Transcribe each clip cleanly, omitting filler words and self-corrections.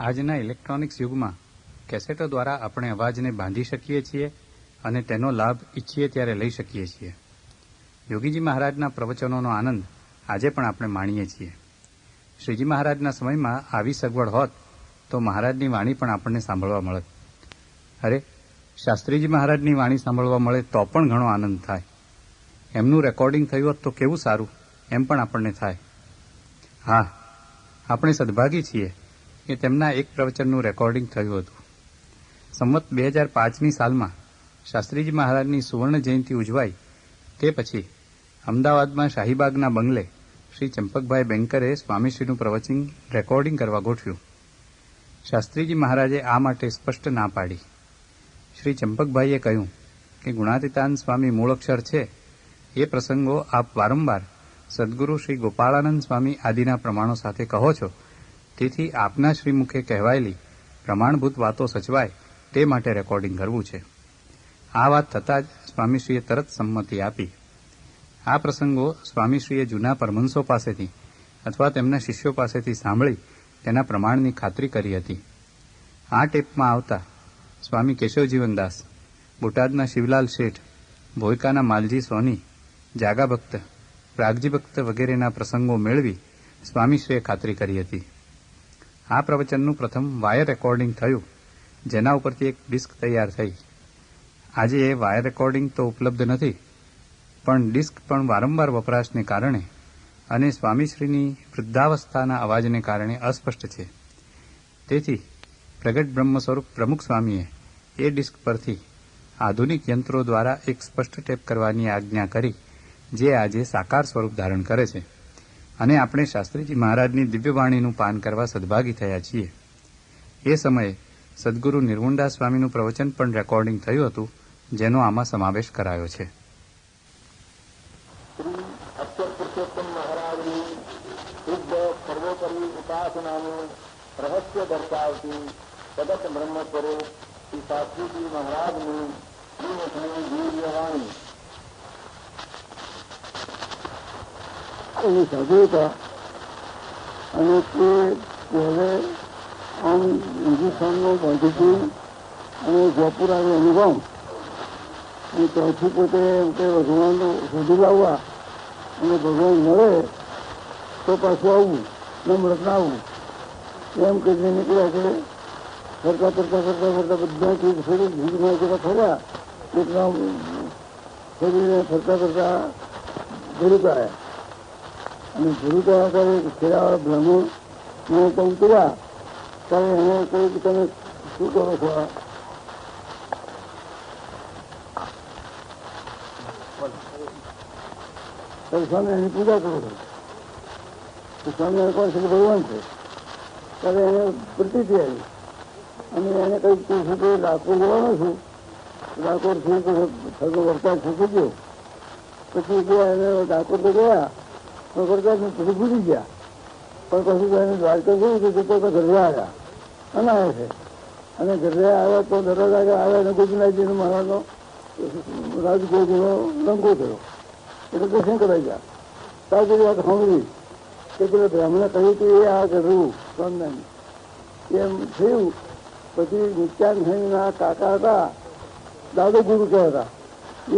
આજના ઇલેક્ટ્રોનિક્સ યુગમાં કેસેટો દ્વારા આપણે અવાજને બાંધી શકીએ છીએ અને તેનો લાભ ઈચ્છીએ ત્યારે લઈ શકીએ છીએ. યોગીજી મહારાજના પ્રવચનોનો આનંદ આજે પણ આપણે માણીએ છીએ. શ્રીજી મહારાજના સમયમાં આવી સગવડ હોત તો મહારાજની વાણી પણ આપણને સાંભળવા મળત. અરે, શાસ્ત્રીજી મહારાજની વાણી સાંભળવા મળે તો પણ ઘણો આનંદ થાય. એમનું રેકોર્ડિંગ થયું હોત તો કેવું સારું, એમ પણ આપણને થાય. હા, આપણે સદભાગી છીએ કે તેમના એક પ્રવચનનું રેકોર્ડિંગ થયું હતું. સંવત 2005ની સાલમાં શાસ્ત્રીજી મહારાજની સુવર્ણ જયંતિ ઉજવાઈ તે પછી અમદાવાદમાં શાહીબાગના બંગલે શ્રી ચંપકભાઈ બેંકરે સ્વામીશ્રીનું પ્રવચન રેકોર્ડિંગ કરવા ગોઠવ્યું. શાસ્ત્રીજી મહારાજે આ માટે સ્પષ્ટ ના પાડી. શ્રી ચંપકભાઈએ કહ્યું કે ગુણાતીતાન સ્વામી મૂળ અક્ષર છે એ પ્રસંગો આપ વારંવાર સદગુરુ શ્રી ગોપાળાનંદ સ્વામી આદિના પ્રમાણો સાથે કહો છો, તેથી આપના શ્રીમુખે કહેવાયેલી પ્રમાણભૂત વાતો સચવાય તે માટે રેકોર્ડિંગ કરવું છે. આ વાત થતાં જ સ્વામીશ્રીએ તરત સંમતિ આપી. આ પ્રસંગો સ્વામીશ્રીએ જૂના પરમહંસો પાસેથી અથવા તેમના શિષ્યો પાસેથી સાંભળી તેના પ્રમાણની ખાતરી કરી હતી. આ ટેપમાં આવતા સ્વામી કેશવજીવનદાસ, બોટાદના શિવલાલ શેઠ, ભોયકાના માલજી સોની, જાગા ભક્ત, પ્રાગજી ભક્ત વગેરેના પ્રસંગો મેળવી સ્વામીશ્રીએ ખાતરી કરી હતી. આ પ્રવચનનું પ્રથમ વાયર રેકોર્ડિંગ થયું, જેના ઉપરથી એક ડિસ્ક તૈયાર થઈ. આજે એ વાયર રેકોર્ડિંગ તો ઉપલબ્ધ નથી, પણ ડિસ્ક પણ વારંવાર વપરાશને કારણે અને સ્વામીશ્રીની વૃદ્ધાવસ્થાના અવાજને કારણે અસ્પષ્ટ છે. તેથી પ્રગટ બ્રહ્મ સ્વરૂપ પ્રમુખ સ્વામીએ એ ડિસ્ક પરથી આધુનિક યંત્રો દ્વારા એક સ્પષ્ટ ટેપ કરવાની આજ્ઞા કરી, જે આજે સાકાર સ્વરૂપ ધારણ કરે છે અને આપણે શાસ્ત્રીજી મહારાજની દિવ્યવાણીનું પાન કરવા સદભાગી થયા છીએ. એ સમયે સદગુરુ નિર્ગુણદાસ સ્વામીનું પ્રવચન પણ રેકોર્ડિંગ થયું હતું, જેનો આમાં સમાવેશ કરાયો છે. શ્રી અક્ષર પુરુષોત્તમ મહારાજની શુદ્ધ સર્વોપરી ઉપાસનાનું રહસ્ય દર્શાવતી જગત બ્રહ્મ સ્વરૂપ શ્રી શાસ્ત્રીજી મહારાજની શ્રીમુખની દિવ્યવાણી એની સાધુ હતા. અને તે પહેલે આમ હિન્દુસ્તાનનો બાંધીથી અને જયપુરાનો અનુભવ અને ત્યાંથી પોતે ભગવાનનું શોધી લાવવા અને ભગવાન મળે તો પાછું આવવું, ન મળત ના આવવું, એમ કહીને નીકળ્યા છે. ફરતા ફરતા ફરતા ફરતા બધા શરીર ભીડમાં જરા ફર્યા, એટલા શરીરને ફરતા ફરતા ભરૂચ આવ્યા. અને ભરૂચ આવ્યા ત્યારે ખેડાવાળા બ્રાહ્મણ તો ઉતર્યા ત્યારે એને કહ્યું કે તમે શું કરો છો? સ્વામી એની પૂજા કરો છો. સ્વામી કોણ છે? ભગવાન છે. ત્યારે એને પ્રતિથી આવી અને એને કહ્યું તું શું કે ડાકોર જવાનો છું, ડાકોર થી થતો વરસાદ થતો ગયો. પછી ગયા એને ડાકોર તો ગયા પણ વરસાદ પછી ભૂલી ગયા. પણ પછી એને દ્વારકા ગયું તો જતો તો ઘરે આવ્યા અનાવે છે. અને ઘરે આવ્યા તો દરવાજા આવ્યા અને ગોપીનાથજીનો મહારાજનો રાજગોળનો લંકો થયો. એટલે દર્શન કરાઈ ગયા. ત્યાં સુધી વાત સાંભળી કે પેલા બ્રાહ્મણે કહ્યું કે એ આ કરવું સ્વામિનારાયણ એમ થયું. પછી નિત્યાનંદના કાકા હતા, દાદો ગુરુ કહેતા,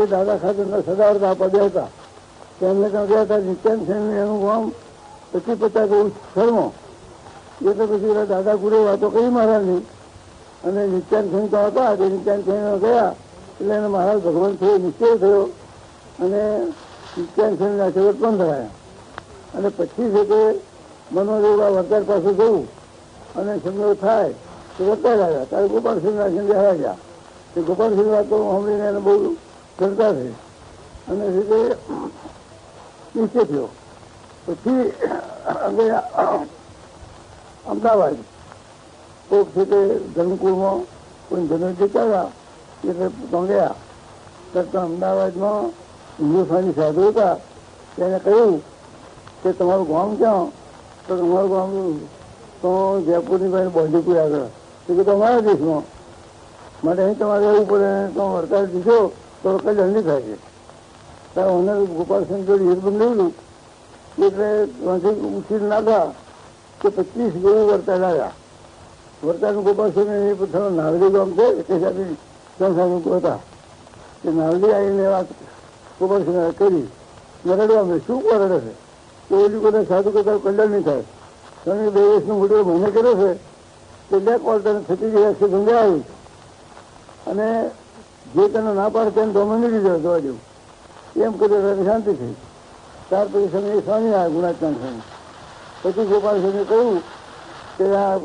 એ દાદા ખાતરના સદાવતા પદ્યા હતા. તેમને ત્યાં ગયા હતા નિત્યાનંદ એનું ગામ 25-50 શર્મો. એટલે પછી એના દાદા ગુરુએ વાતો કરી મહારાજની અને નિત્યાનંદ તો હતા તે નિત્યાનંદ ગયા એટલે એને મહારાજ ભગવાન થયો, નિશ્ચય થયો અને નિત્યાનંદ આશીર્વાદ પણ ધરાયા. અને પછી છે કે મનોદેવડા વરદાર પાસે જવું અને સમજો થાય તો વરદાર આવ્યા. ત્યારે ગોપાલસિંહ આશ્રમ આવ્યા ગયા. તે ગોપાલસિંહ વાતો સાંભળીને એને બહુ ચર્ચા થઈ અને છે તે નિશ્ચય થયો. પછી અમદાવાદ કોઈક છે તે ધર્મકુળમાં કોઈ જનરલ જતા એટલે ગયા કરતા અમદાવાદમાં હિન્દુસ્તાની સાધુ હતા. તેને કહ્યું કે તમારું ગામ ક્યાં? તો તમારું ગામ તો જયપુરની પાસે બોંધીપુર આગળ. તો કે તમારા દેશમાં માટે અહીં તમારે રહેવું પડે. તો વરસાદ દીધો તો કલ્યાણ નહીં થાય છે. ત્યારે મને ગોપાલસિંહ જોડે હિરબંધ લેવું એટલે ત્યાંથી ઉછીર નાખ્યા કે 25 ગોળું વરસાદ આવ્યા વરતાનું ગોપાલ સ્વામી એ પોતાનું નાવડી ગામ છે તે સાથે સંસ્થાનું હતા તે નાવડી આવીને વાત ગોપાલ સ્વામી કરી રડવા મેં શું રડે છે તો ઓલી કોઈ સાધુ કરતા કલ્યાણ નહીં થાય તમે 2 વર્ષનો મોટો મહિને કર્યો છે તે 2 ક્વાર્ટર થતી ગઈ છે ધંધા આવી અને જે તને ના પાડે તેને ડોમિની લીધો જોવા જેવું એમ કર્યું શાંતિ થઈ. ત્યાર પછી સમય સ્વામી આવ્યા ગુણાત્માન સ્વામી. પછી ગોપાલ સ્વામી કહ્યું કે આ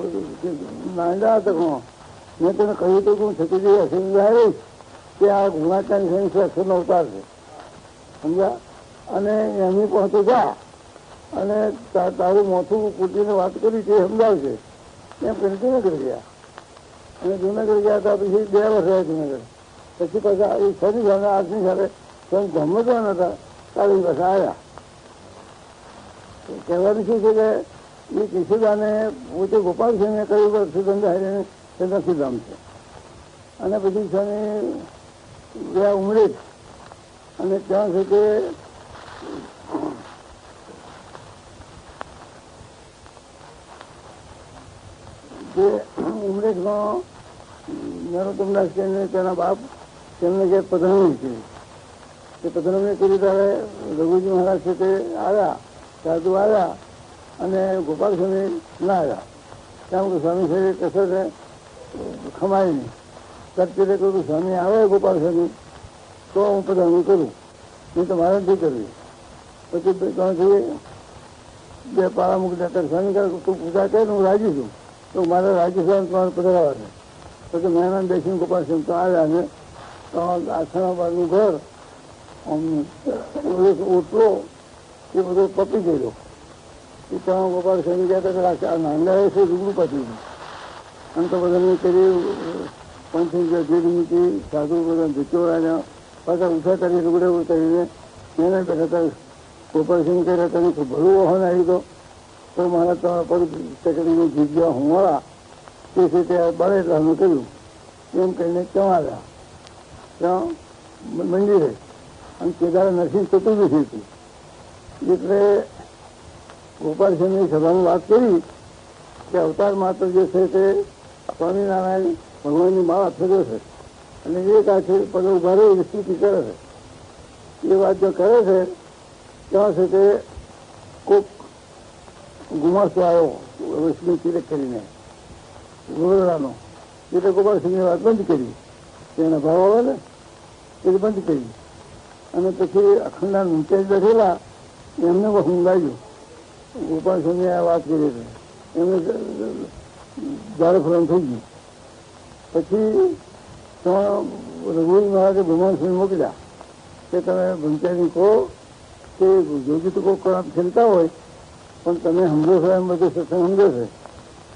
નાંદા હતા મેં તને કહ્યું તો હું થતી જઈ હશે કે આ ગુણાત્માન સ્વામી અક્ષરનો અવતાર છે સમજ્યા અને એમની પહોંચો જા અને તારું મોથું કૂટીને વાત કરી તે સમજાવશે એમ કરીને જુનાગઢ ગયા અને જુનાગઢ ગયા હતા પછી 2 વર્ષ રહ્યા જુનાગઢ. પછી પાછા એ શનિ સામે આજની સાથે ગમતવાના હતા ત્યારે પાછા આવ્યા. કહેવાનું શું છે કે એ કિશોદાને પોતે ગોપાલ સ્વામીએ કહ્યું કે અક્ષરધંધા હારીને તે નસીધામ છે અને પછી સ્વામી ગયા ઉમરેઠ અને ત્યાં છે તે જે ઉમરેઠમાં નરોત્તમદાસ તેના બાપ તેમને જે પધરામણી કરી તે પધરામણી કરી ત્યારે રઘુજી મહારાજ છે તે આવ્યા સાધુ આવ્યા અને ગોપાલ સ્વામી ના આવ્યા ત્યાં સ્વામી સાહેબ કસર ખમાય નહીં તરફી કહ્યું સ્વામી આવે ગોપાલ સ્વામી તો હું પધરામણી કરું નહીં તો મારે નથી કરવી. પછી ત્યાંથી 2 પાળા મૂકી દેતા સ્વામી કહે તું પૂજા કરે હું રાજી છું તો મારે રાજ્ય સ્વામી તમારે પધરાવા છે. પછી મહેમાન બેસીને ગોપાલ સ્વામી તો આવ્યા અને આસણાબાદનું ઘર ઓટલો એ બધો પપી ગયેલો એ ત્યાં ગોપાલ સ્વામી કહેતા કે નાંદાએ છે રૂબરૂ પતી ગયું અને તો બધાને કરી પંચી જેડી મૂકી સાધુ બધા ધીચોરાને પાછા ઉઠા કરી રૂગડે ઉતારીને એને બેઠા હતા ગોપાલ સ્વામી કર્યા તને ભલું વાહન આવી તો મારા તમારા પગ ચકડીને જગ્યા હુંવાળા તે છે તે બળે એટલે અમે કર્યું એમ કહીને ત્યાં આવ્યા ત્યાં મંદિરે અને કેદાર નરસિંહ ચતુર્દશી હતી એટલે ગોપાલ સ્વામીની સભામાં વાત કરી કે અવતાર માત્ર જે છે તે સ્વામિનારાયણ ભગવાનની માળા ફેરવે છે અને એક આ છે પદ ઉભા રહી સ્તુતિ કરે છે એ વાત જો કરે છે ત્યાં છે તે કોક ગુમાસ્તો આવ્યો વિષ્ણુ તિલક કરીને ગોરડાનો એટલે ગોપાલ સિંહની વાત બંધ કરી તેના ભાવ આવે ને એ બંધ કરી અને પછી અખંડા નીચે બેઠેલા એમને હું લાગ્યું ગોપાલ સ્વામીએ આ વાત કરી હતી એમને દ્વારફરણ થઈ ગયું. પછી રઘુજી મહારાજે ભગવાન સ્વામી મોકલ્યા કે તમે ભંચારી કહો કે જોગી તો કોઈ ખેલતા હોય પણ તમે સમજો છો એમ બધું સત્સંગ સમજો છે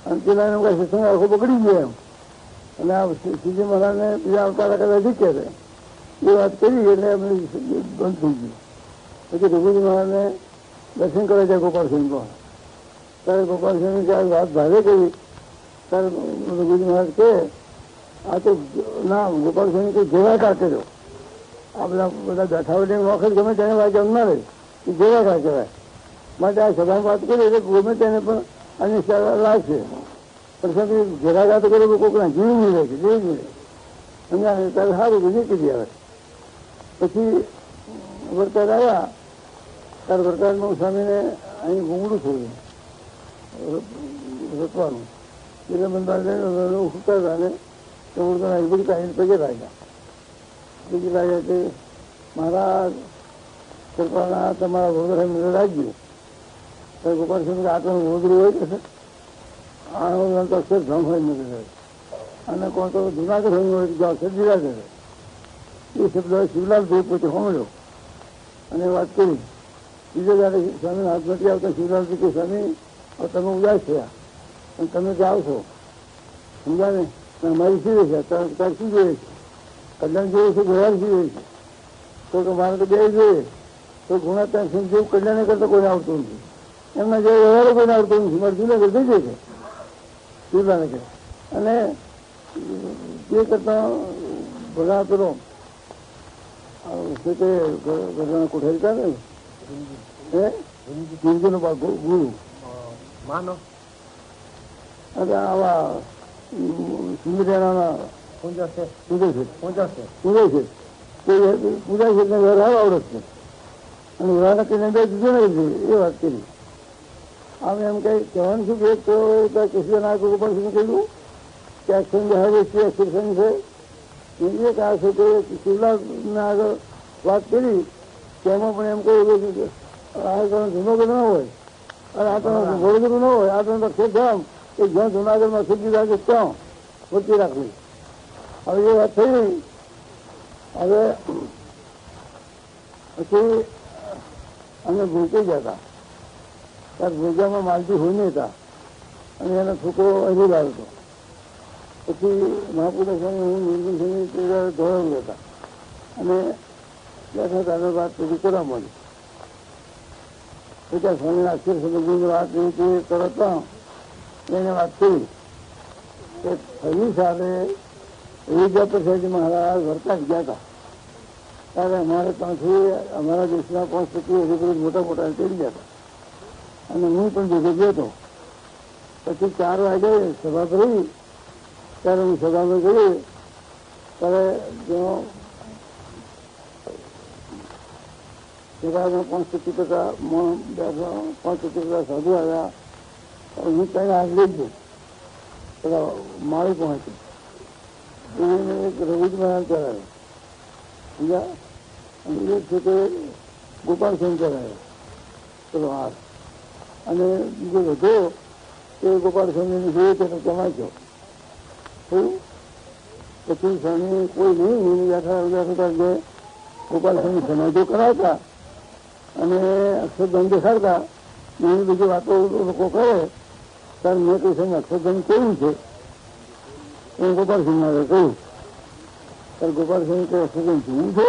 અને પેલા એમ કાંઈ સત્સંગ આખો બગડી ગયો એમ અને આ શ્રીજી મહારાજને બીજા અવતાર કદાચ શીખે છે એ વાત કરી એટલે એમને બંધ થઈ ગયું. પછી રઘુજી મહારાજને દર્શન કરે છે ગોપાલ સ્વામી કહો ત્યારે ગોપાલ સ્વામી ત્યારે વાત ભારે કરી ત્યારે રઘુજી મહારાજ કહે આ તો ના ગોપાલ સ્વામી કોઈ જેવાકાર કર્યો આ બધા બેઠાવટી વખત ગમે તેને વાત જમના રહે એ જેવાકાર કહેવાય માટે આ સભામાં વાત કરી એટલે ગમે તેને પણ આની લાગશે પણ સાહેબ ઘેરાઘાત કરે તો કોઈકના જીવ મળે છે જીવ મળે સમજાય ત્યારે સારું બીજી કીધી આવે. પછી વરસાદ આવ્યા ત્યારે વરસાદમાં સ્વામીને અહીં ઘૂંગડું થયું રચવાનું એટલે બંધાર ઉઠતા હતા ને તો ઉડતા બધી કાઢીને પગે લાગ્યા બીજી લાગ્યા કે મહારાજ કૃપાના તમારા વગર મને લાગ્યું તો ગોપાલ સ્વામી આટલું વગરું હોય કે આનો તો અક્ષર ભ્રમ હોય નથી અને કોણ તો જુનાગઢ હોય જો અક્ષર જીરા કરે એ શબ્દ શિવલાલ દેવ પોતે હોમળ્યો અને વાત કરી બીજો જયારે સ્વામી હાથ નથી આવતા શિવલાલજી કે સ્વામી તમે ઉદાસ થયા પણ તમે જાઓ છો સમજા ને અમારી શું છે તાર શું જોઈએ છે કલ્યાણ જોઈએ છે ઘોડાર શું જોઈએ છે તો મારે તો બે જોઈએ તો ગુણાત્મક સિંહ જેવું કલ્યાણ કરતા કોઈને આવતું નથી એમના જે વ્યવહારો કોઈને આવતું નથી મારે જુનાગઢ થઈ જાય છે શિવલાને કહે અને તે કરતા બધા પેલો તે ઘરના કોઠારી ચાલે ને ગુરુજીનો ગુરુ માનો અને આવા સુંદરિયાના પૂજા છે પૂજે છે પૂજા છે પૂજે છે તે પૂજા છે એટલે વ્યવહાર આવડત છે અને વ્યવહાર કરીને બે જુદું નહીં એ વાત કરી. આમ એમ કઈ કહેવાનું શું કે કૃષ્ણના ઉપર શું કહ્યું કે અક્ષર જહાજ છે અક્ષરસંગ છે એક આ છે કે શિવલાના આગળ વાત કરી તેમાં પણ એમ કહ્યું કે આ જૂનો કે ના હોય અને આ તો વડોદરું ન હોય આ તો અક્ષર ધામ કે જ્યાં જુનાગઢમાં સુધી રાખે ત્યાં વચ્ચે રાખવી. હવે એ વાત થઈ. હવે પછી અમે ભૂકે ગયા હતા ત્યારે ભૂજામાં માલજી હોય નહીં હતા અને એનો છોકરો અહીં લાવ્યો હતો. પછી મહાપુરુષ હું નિર્ગુણ સિંહ ધોરણ હતા અને બેઠા ત્યારે વાત પછી કરવા મળી. પછી સ્વામીના અક્ષર સમજીની વાત એવી તરત એને વાત કરી કે ફરી સાથે વિદ્યા પ્રસાદજી મહારાજ વર્તા ગયા હતા ત્યારે અમારે ત્યાંથી અમારા દેશના 5-25 અધિકારી મોટા મોટા ચડી ગયા હતા અને હું પણ ભેગો ગયો હતો. પછી 4 વાગે સભા કરી ત્યારે હું સભામાં ગઈ ત્યારે જો સભામાં 5-25% સાધુ આવ્યા હું ત્યાં આગળ જ પેલા માળી પહોંચી એને એક રવિજી મહારાજ કરાયો સમજ્યા અને એક છે તે ગોપાલ સિંહ કરાયો પેલો હાર અને બીજો વધો તે ગોપાલ સ્વામીને જોઈએ તેને કમાચ્યો થયું. પછી સ્વામી કોઈ નહીં બેઠા જે ગોપાલ સ્વામી સમાજો કરાવતા અને અક્ષરધન દેખાડતા એની બધી વાતો લોકો કરે ત્યારે મેં કહ્યું સ્વામી અક્ષરધન કેવું છે એ ગોપાલ સિંહને કહ્યું ત્યારે ગોપાલ સિંહ કે અક્ષરધન જોવું છે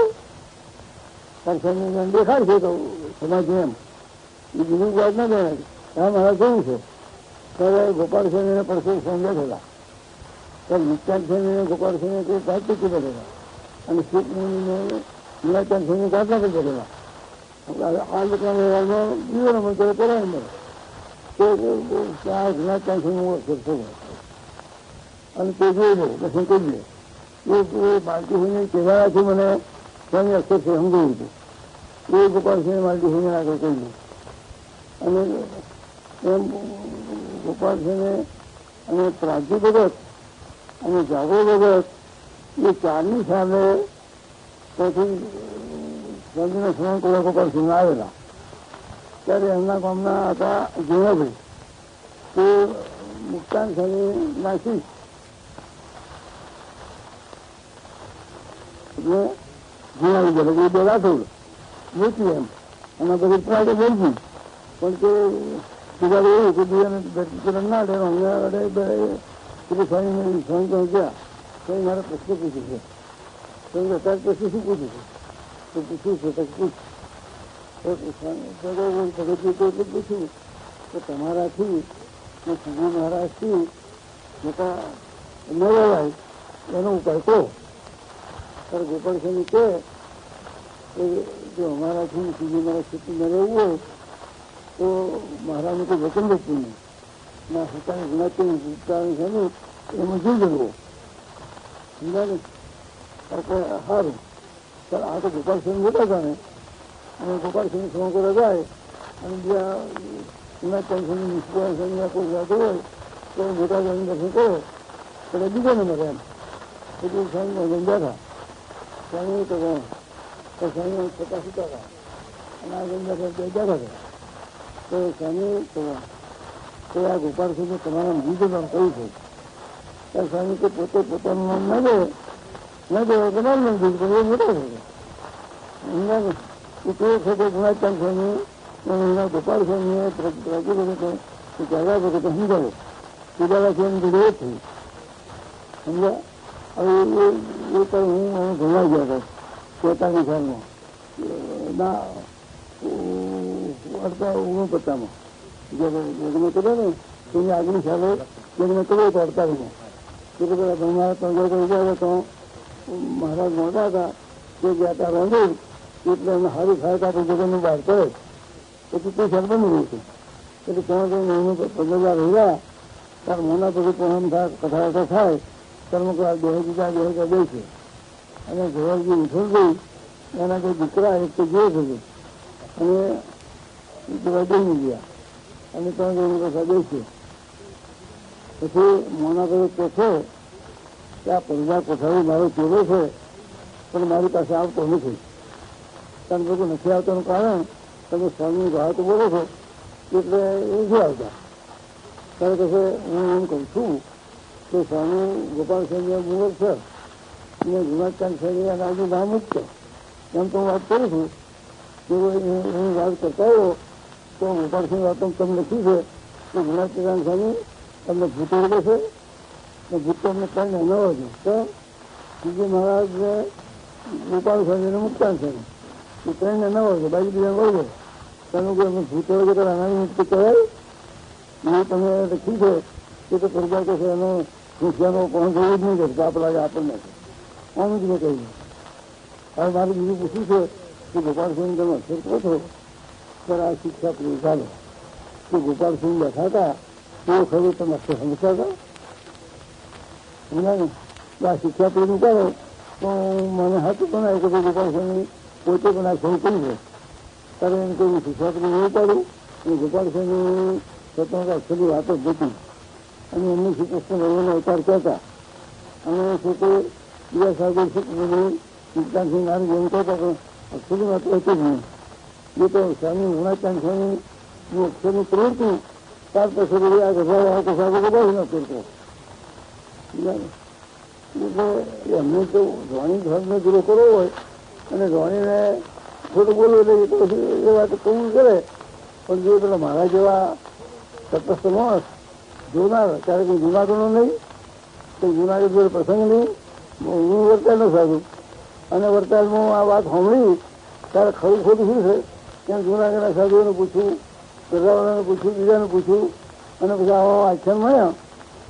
ત્યારે સ્વામી દેખાડશે તો સમાજ એમ એ બીજી વાત ના દેવાય હા મારા કેવું છે ત્યારે ગોપાલ સ્વામીને પરસો સમજ્યા થતા ત્યારે નિત્યાન સ્વામીને ગોપાલ સ્વામી કોઈ વાતચીત બેઠેલા અને શીખ મુનિને નીલાચાંદ સ્વામી પ્રાર્થના કરી બેઠેલા. આ લોકોના વ્યવહારમાં બીજો નંબર કરે પહેલા નંબર તે આ નીલાચાંદ સ્વામી અક્ષર થયો અને તે જોઈ લો દર્શન કરી લે એ માલકી સિંહને કહેવાથી મને સ્વામી અક્ષર છે સમજાવ્યું હતું એ ગોપાલ સિંહ માલકી સિંહને આગળ કહ્યું અને એમ ગોપાલ સિંહને અને પ્રાચી ભગત અને જાગો ભગત એ 4ની સામે ત્યાંથી સ્વામીના સ્મરણ કરવા ગોપાલ સિંહ આવેલા ત્યારે એમના ગામના હતા જીણાભાઈ તે મુક્તાન સ્વામી નાસી એટલે જીણાવી ગયા એ બે રાઠોડ વેચી એમ અને બધી પ્રાડે બોલતી પણ તે સુધારે એવું કે બીજાને ના ડે સ્વામી સ્વામી ગયા સ્વામી મારે પ્રશ્ન પૂછ્યું છે સ્વામી અત્યારે પ્રશ્ન શું પૂછ્યું છે તો પૂછ્યું છે પૂછ ભગતજી પૂછ્યું કે તમારાથી સ્વામી મહારાજથી મોટા ન રહેવાય એનો ઉપાય કહો. ત્યારે ગોપાલ સ્વામી કહે કે જો અમારાથી સીધી મારા સ્થિતિ ન રહેવું હોય તો મહારાજને કોઈ વચન બચવું નહીં ના પોતાની ગુણાત્મક વિચારણી છે ને એમાં જોઈ જવું સમજાય ને સારું સર આ તો ગોપાલ સિંહ મોટા હતા ને અને ગોપાલ સિંહ સમો કરવા જાય અને બીજા ગુણાત્મક સિંહ નિષ્ઠા સિંહ કોઈ જાતો હોય તો મોટા જણ દર્શન કરો એટલે બીજો નંબર એમ એટલું સ્વામી ગંજા હતા સ્વામી તો સ્વામી છતાં સુતા હતા અને આ ગંજા બેજા હતા તો સ્વામી તો આ ગોપાલ સિંહને તમારા બીજું નામ કયું છે ત્યારે સ્વામી કે પોતે પોતાનું નામ ના દે તમારું નામ બીજું પણ એ મોટા છે એ કેવું છે કે ગુણાચાંદ સ્વામી એના ગોપાલ સ્વામીએ પ્રતિબંધ જાગા વખતે સમજાવો સુધારા છે એમ જોડે થયું સમજ્યા. હવે એ તો હું ભણવા ગયા હતા 43 સાલમાં ના 49માં લગ્ન કર્યો ને તેની આગલી સાલે લગ્ન કર્યો હતો 48માં એટલે બધા ભણવા પંદર તો મહારાજ મોટા હતા તે ગયા હતા રંગોળ એટલે એમને સારું થાય તો આપણે જગતનું બહાર કરે પછી તે સાલ બની રહ્યું છે એટલે ત્યાં જઈને 15,000 રહ્યા ત્યારે મોના પછી પ્રણામ થાય, કથા થાય, ત્યારે બે બીજા બે છે. અને જવાહરજી વિઠ્ઠલભાઈ એના કોઈ દીકરા એક તો જે થયું અને બની ગયા અને ત્રણ જણ કથા બેસે. પછી મોના પછી પૂછે કે આ પરિવાર કોઠારી મારો ચેલો છે પણ મારી પાસે આવતો નથી. કારણ બધું નથી આવતાનું કારણ તમે સ્વામી વાત બોલો છો એટલે એ નથી આવતા. ત્યારે કહે હું એમ કહું છું કે સ્વામી ગોપાલ સ્વામી મુહૂર્ત છે અને ગુણાચાંદ સ્વામી અને આજુ નામ જ છે. એમ તો હું વાત કરું છું કે એની વાત કરતા આવ્યો તો ગોપાલસિંહ વાતો તમે લખી છે કે ગુણાચાંદ સ્વામી તમને ભૂત ઓળખે છે ને ભૂત તો અમને કાંઈ ન હોય તો બીજે મહારાજ ગોપાલ સ્વામી મુક્તાન સ્વામી એ ત્રણને ન હોય બાજુ બીજા ઓળખે તમે કોઈ અમે ભૂત ઓળખે તો આનાની મુક્તિ કહેવાય એ તમે લખી છે કે તો પ્રજા કહે છે એનો ખુશિયાનો પણ જોવું જ નહીં કરતો આપ લાગે આપણને આમ જ મેં કહ્યું. હવે મારે બીજું પૂછ્યું છે કે ગોપાલસિંહ તમે અક્ષર કહો છો ત્યારે આ શિક્ષા પૂરી ચાલે કે ગોપાલસિંહ બેઠા હતા તો ખરું તમે અક્ષર સમજતા હતા સમજાય ને આ શિક્ષા પૂરી કરો તો મને હાથું પણ આવ્યું કે ગોપાલસિંહ પોતે પણ આ શરૂ કરી છે ત્યારે એમ કોઈ શિક્ષા પૂરી નહીં પાડું અને ગોપાલસિંહની સ્વતંત્ર અક્ષરની વાતો જ હતી અને એમની શ્રી કૃષ્ણ ભગવાનનો અવતાર કહેતા અને પોતે બીજા સાહેબ મુક્તાનસિંહ નારી જેમ કહેતા પણ અક્ષરની વાતો હતી જ નહીં. એ તો સ્વામી ગુણાચાંદ સ્વામીની અક્ષરની પ્રવૃત્તિ ત્યાર પછી આ ગભરાવા કસાકો બધા ન કરતો. એટલે એમને તો ધોણી ધર્મનો ગુરુ કરવો હોય અને ધોણીને ખોટું બોલવું એટલે એ તો એ વાત કબૂલ કરે પણ જો પેલા મારા જેવા તટસ્થ માણસ જોનાર ત્યારે કોઈ જુનાગઢનો નહીં કોઈ જુનાગઢ જોડે પ્રસંગ નહીં હું વરતાલ ન સાધું અને વરતાલમાં આ વાત સાંભળી ત્યારે ખરું ખોટું શું છે ત્યાં જુનાગઢના સાધુઓને પૂછ્યું, ગરડાવાળાને પૂછ્યું, બીજાને પૂછ્યું અને પછી આવા આખ્યાન મળ્યા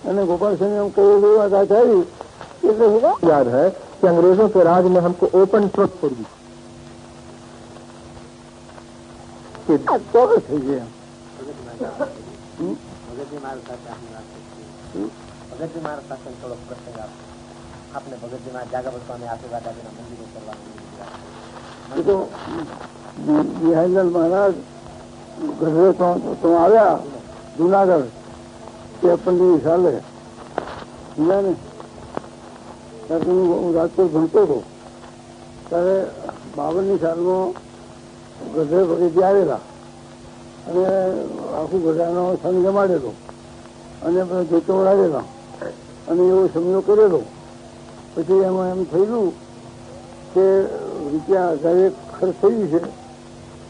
અને ગોપાલસિંહ એમ કહેલું વાત આ આવી એટલે याद है कि अंग्रेजों के राज में हमको ओपन ट्रुथ छोड़ दी ચોક્કસ થઈ ગયા. ભગતજી મારા સાથે થોડો પ્રસંગ આપને ભગતજી મારા જાગા સ્વામી આશીર્વાદ આપીને મંદિરો કરવાનું એ તો બિહારીલાલ મહારાજ ઘરે તો આવ્યા જુનાગઢ તે 15 સાલે સમજ્યા ને ત્યારે હું રાજકોટ ભણતો હતો ત્યારે 52 સાલમાં ગઢે ભગતજી આવેલા અને આખું ગઢાનો સંઘ જમાડેલો અને જોતો ઉડાડેલા અને એવો સમયો કરેલો. પછી એમાં એમ થયેલું કે રૂપિયા 1000 ખર્ચ થઈ છે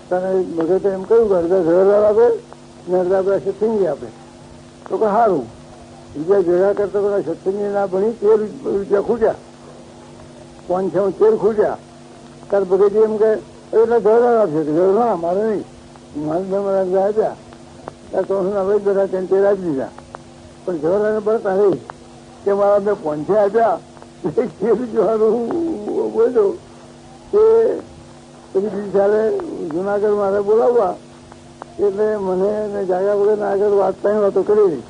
ત્યારે ભગતે એમ કહ્યું કે અડધા ઘરદાર આપે ને અડધા આપણા સત્સંગી આપે તો કે સારું. બીજા ભેગા કરતા પેલા સત્સંગી ના ભણી 13 રૂપિયા ખૂટ્યા 513 ખૂટ્યા ત્યારે ભગતજી એમ કે એટલે ઘરદાર આપશે ઘર ના મારે નહીં મારા આપ્યા ત્યારે તો આપણે બધા 13 આપી દીધા પણ ઘરદારને બળતા રહી કે મારા મેં 500 આપ્યા બોલ્યો કે પછી બીજી સાલે જુનાગઢ મારે બોલાવવા એટલે મને જાગ્યા વગર આગળ વાત 3 વાતો કરી.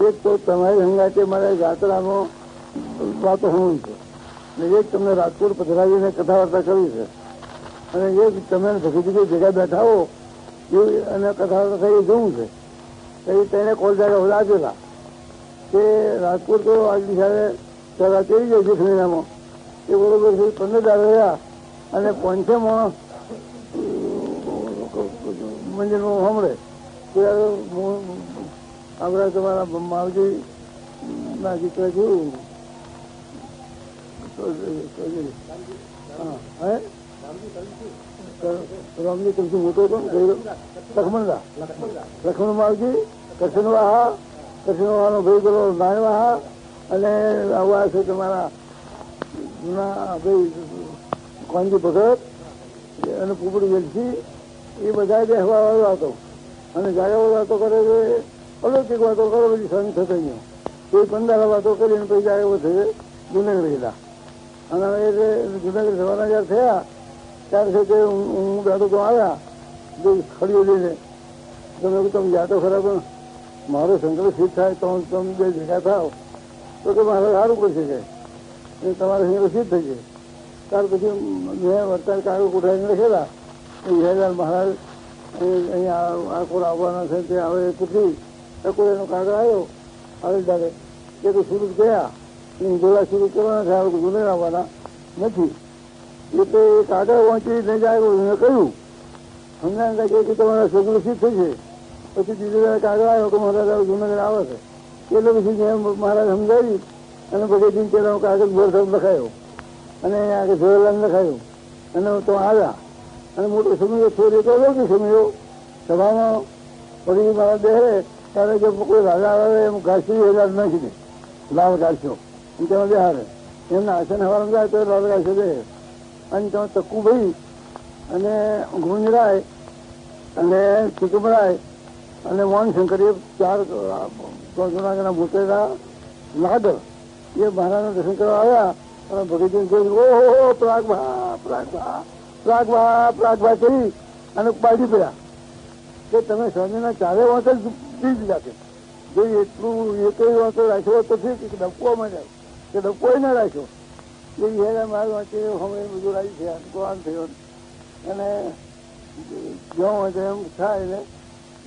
એક તો તમારી હંગાતે મારે જાત્રાનો વાતો સાંભળી છે અને એક તમને રાજકોટ પધરાવીને કથા વાર્તા કરવી છે અને એક તમે ભગતજી ભેગા બેઠા હો એ અને કથા વાર્તા થઈ જોવું છે. એ તેને કોલ જાગા બધા આપેલા કે રાજકોટ તો આગલી સાલે જરા તેરી જાય 6 મહિનામાં એ બરોબર 15 દાડા રહ્યા અને 500 માણસ મંદિરમાં સાંભળે ત્યારે આપણા તમારા માવજી ના દીકરા જોયું રામજી કમથી મોટો હતો લક્ષ્મણ માવજી કૃષ્ણવાહા નો ભાઈ પેલો નાયવાહા અને આવા છે તમારા જૂના ભાઈ કોનજી ભગત અને પુપડી વેલસી એ બધા બેસવા વાળો હતો અને જાગા વાતો કરે છે અલૌકિક વાતો કરે પછી સંગ થતો અહીંયા કોઈ 15 વાતો કરીને પછી જાગા થઈ જુનાગઢ ગયેલા અને એટલે જુનાગઢ જવાના જયારે થયા ત્યારે છે કે હું બેઠો તો આવ્યા ખડીઓ લઈને તમે જાતો ખરા પણ મારો સંકલ્પ સિદ્ધ થાય તો તમે બે ભેગા થાવ તો કે મારે સારું કરશે કે તમારો સંકલ્પ સિદ્ધ થઈ જાય. ત્યાર પછી મેં વર્તાર કાગળ ઉઠાવીને લખેલા વિહારલાલ મહારાજ અહીંયા આ કોર આવવાના છે તે હવે પૂછી કોઈ એનો કાગળ આવ્યો આવે દાડે કે તો સુરત ગયા ગોળા શરૂ કરવાના છે, હવે ગુને આવવાના નથી. એટલે એ કાગળ વાંચી નહીં જાય મેં કહ્યું સમજાણ કે તમારા છોકરો સિદ્ધ થઈ છે. પછી બીજો કાગળ આવ્યો કે મહારાજ જુનાગઢ આવે છે. એટલે પછી મેં મહારાજ સમજાવી અને ભગતજી પેલા કાગળ બોર લખાયો અને આગળ જોયેલા લખાયું અને તો આવ્યા અને મોટો સમયો થોડી તો કે સમયો સભામાં પડી મારા બેહે ત્યારે કે કોઈ રાજા આવે એમ ઘાસી નાખી દે લાલ ઘાસ્યો અને તેમાં બેહારે એમના આસન હવામાં જાય તો લાલ ઘાસ્યો બે અને તેમાં તક્કુભાઈ અને ગુંજરાય અને ચીકમરાય અને મોહનશંકર એ 4 જૂનાગઢના મોટેરા નાગર એ મહારાજના દર્શન કરવા આવ્યા અને ભગતજી કહ્યું ઓહો પ્રાગભા કરી અને પાડી પડ્યા કે તમે સ્વામીના 4 વાંચો પી દીધા કે જો એટલું એક વાંચો રાખ્યો તો ઠીક કે ડબકો મળ્યા કે ડબકો ના રાખ્યો એ હેરા માર વાંચે હવે બધું રાજી થયા કોણ થયો અને જો વાંચે એમ થાય એટલે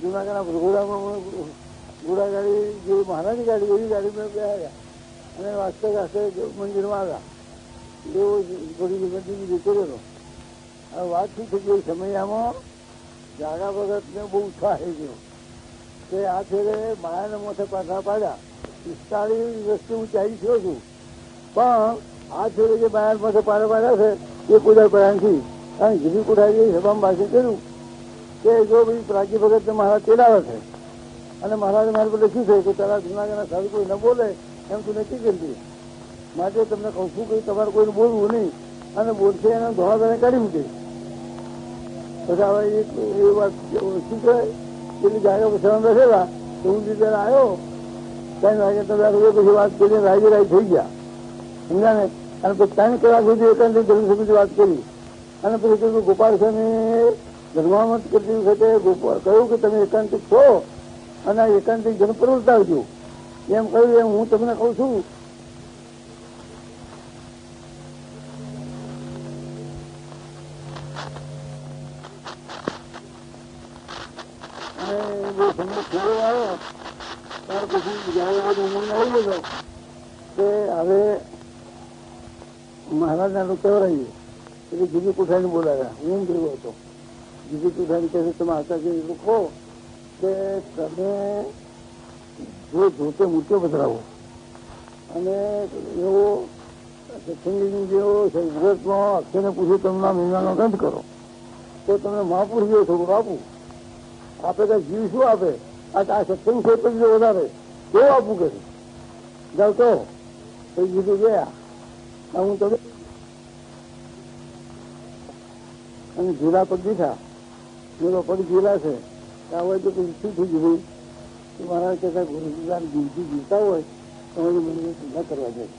જૂનાગઢના ઘોડાગાડી જે મહારાજની ગાડી એવી ગાડી મેં બેહાડ્યા અને વાસ્તે વાસ્તે મંદિરમાં આવ્યા. એવો બધી બધી રીતે રહ્યો. હવે વાત શું થઈ ગઈ સમયામાં જાગા ભગતને બહુ ઉત્સાહ થઈ ગયો કે આ છેડે માયાના મોથે પાછા પાડ્યા. 45 વર્ષથી હું ચાલી થયો છું પણ આ છેડે જે માયા મોથે પાડા પાડ્યા છે એ પૂજા પડ્યા નથી. કારણ ગીરી કુઠારી સભામાં ભાષણ કર્યું કે જો ભાઈ પ્રાચી ભગતને મહારાજ તેડાવે છે અને મહારાજે મારી પર લખ્યું છે કે તારા જૂનાગઢના સારું કોઈ ન બોલે એમ તું નક્કી કરી માટે તમને કહું છું કે તમારે કોઈને બોલવું નહીં અને બોલશે એને ધોળાધારે કાઢી મૂકે. પછી હવે એ વાત શું કહે પેલી જાગા પછી બેઠેલા તો હું રીતે આવ્યો 3 વાગે તમે પછી વાત કરીને રાજી રાજી થઈ ગયા સમજ્યા ને. અને પછી 3 કલાક સુધી એકાંતિક ધર્મ સુધી વાત કરી અને પછી કહ્યું ગોપાલ સ્વામી ધર્મામત કરતી વખતે ગોપાલ કહ્યું કે તમે એકાંતિક છો અને આ એકાંતિક જન્મ પ્રવર્તાવજો એમ કહ્યું. એમ હું તમને કહું છું અને બહુ સમય થોડો આવ્યો ત્યાર પછી જયારે ઉમંગ આવી ગયો કે હવે મહારાજના લોકો કહેવાય એટલે જુદી કુઠારી બોલાવ્યા. હું ગયો હતો જુદી કુઠારી કહે તમે આચાર્ય લોકો કે તમે જો જોતે મૂર્તિઓ બદલાવો અને એવો સત્સંગી જેવો ગુજરાતમાં અક્ષરને પૂછ્યું તમને મહિનાનો ગ્રંથ કરો તો તમને મહાપુરુષ જેવું થોડું આપું. આપે કઈ જીવ શું આપે આ સત્સંગ છે તો વધારે કેવું આપવું કે જાવ તો પછી જીતી ગયા. હું તમે અને ઝીલા પર દીઠા મેલો પગ ઝીલા છે આ હોય તો પછી શું થઈ ગયું મહારાજ કહેતા ગુરુદાન દિલથી જીવતા હોય તો મને પૂજા કરવા જાય.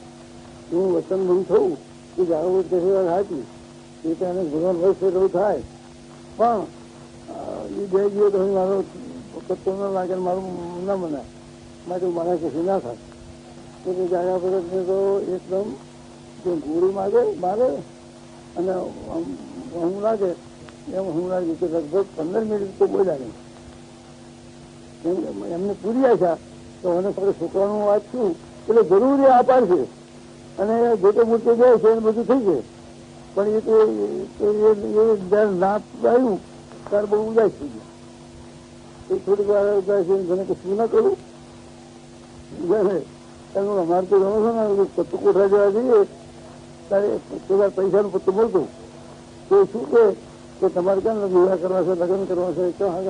હું વતન બધું થયું એ જાગૃત કરી વાત સાચી એ તો એને ભગવાન વર્ષ એવું થાય પણ એ બે ગયો તો મારો કચ્ચો ન લાગે મારું ના મનાય માટે મારા કશું ના થાય. તો જાગા ભગતને તો એકદમ જો ગોળી મારે અને હું લાગે એમ હું લાગે કે લગભગ 15 મિનિટ તો બોલ્યા નહીં. એમને પૂરી આશા તો મને ફક્ત છોકરાનું વાત છું એટલે જરૂરી આપાર છે અને જોતે મૂર્તિ જાય છે એને બધું થઈ છે પણ એ તો જયારે ના આવ્યું ત્યારે બહુ ઉદાસ થઈ ગયું. એ થોડીક વાર ઉદાસ છે મને કશું ના કરું અમારે તો ગણો છો ને પત્તું કોઠા જવા જઈએ ત્યારે થોડા પૈસાનું પત્તું મળતું તો શું કે તમારે ક્યાં વિવાહ કરવા છે લગ્ન કરવા છે ક્યાં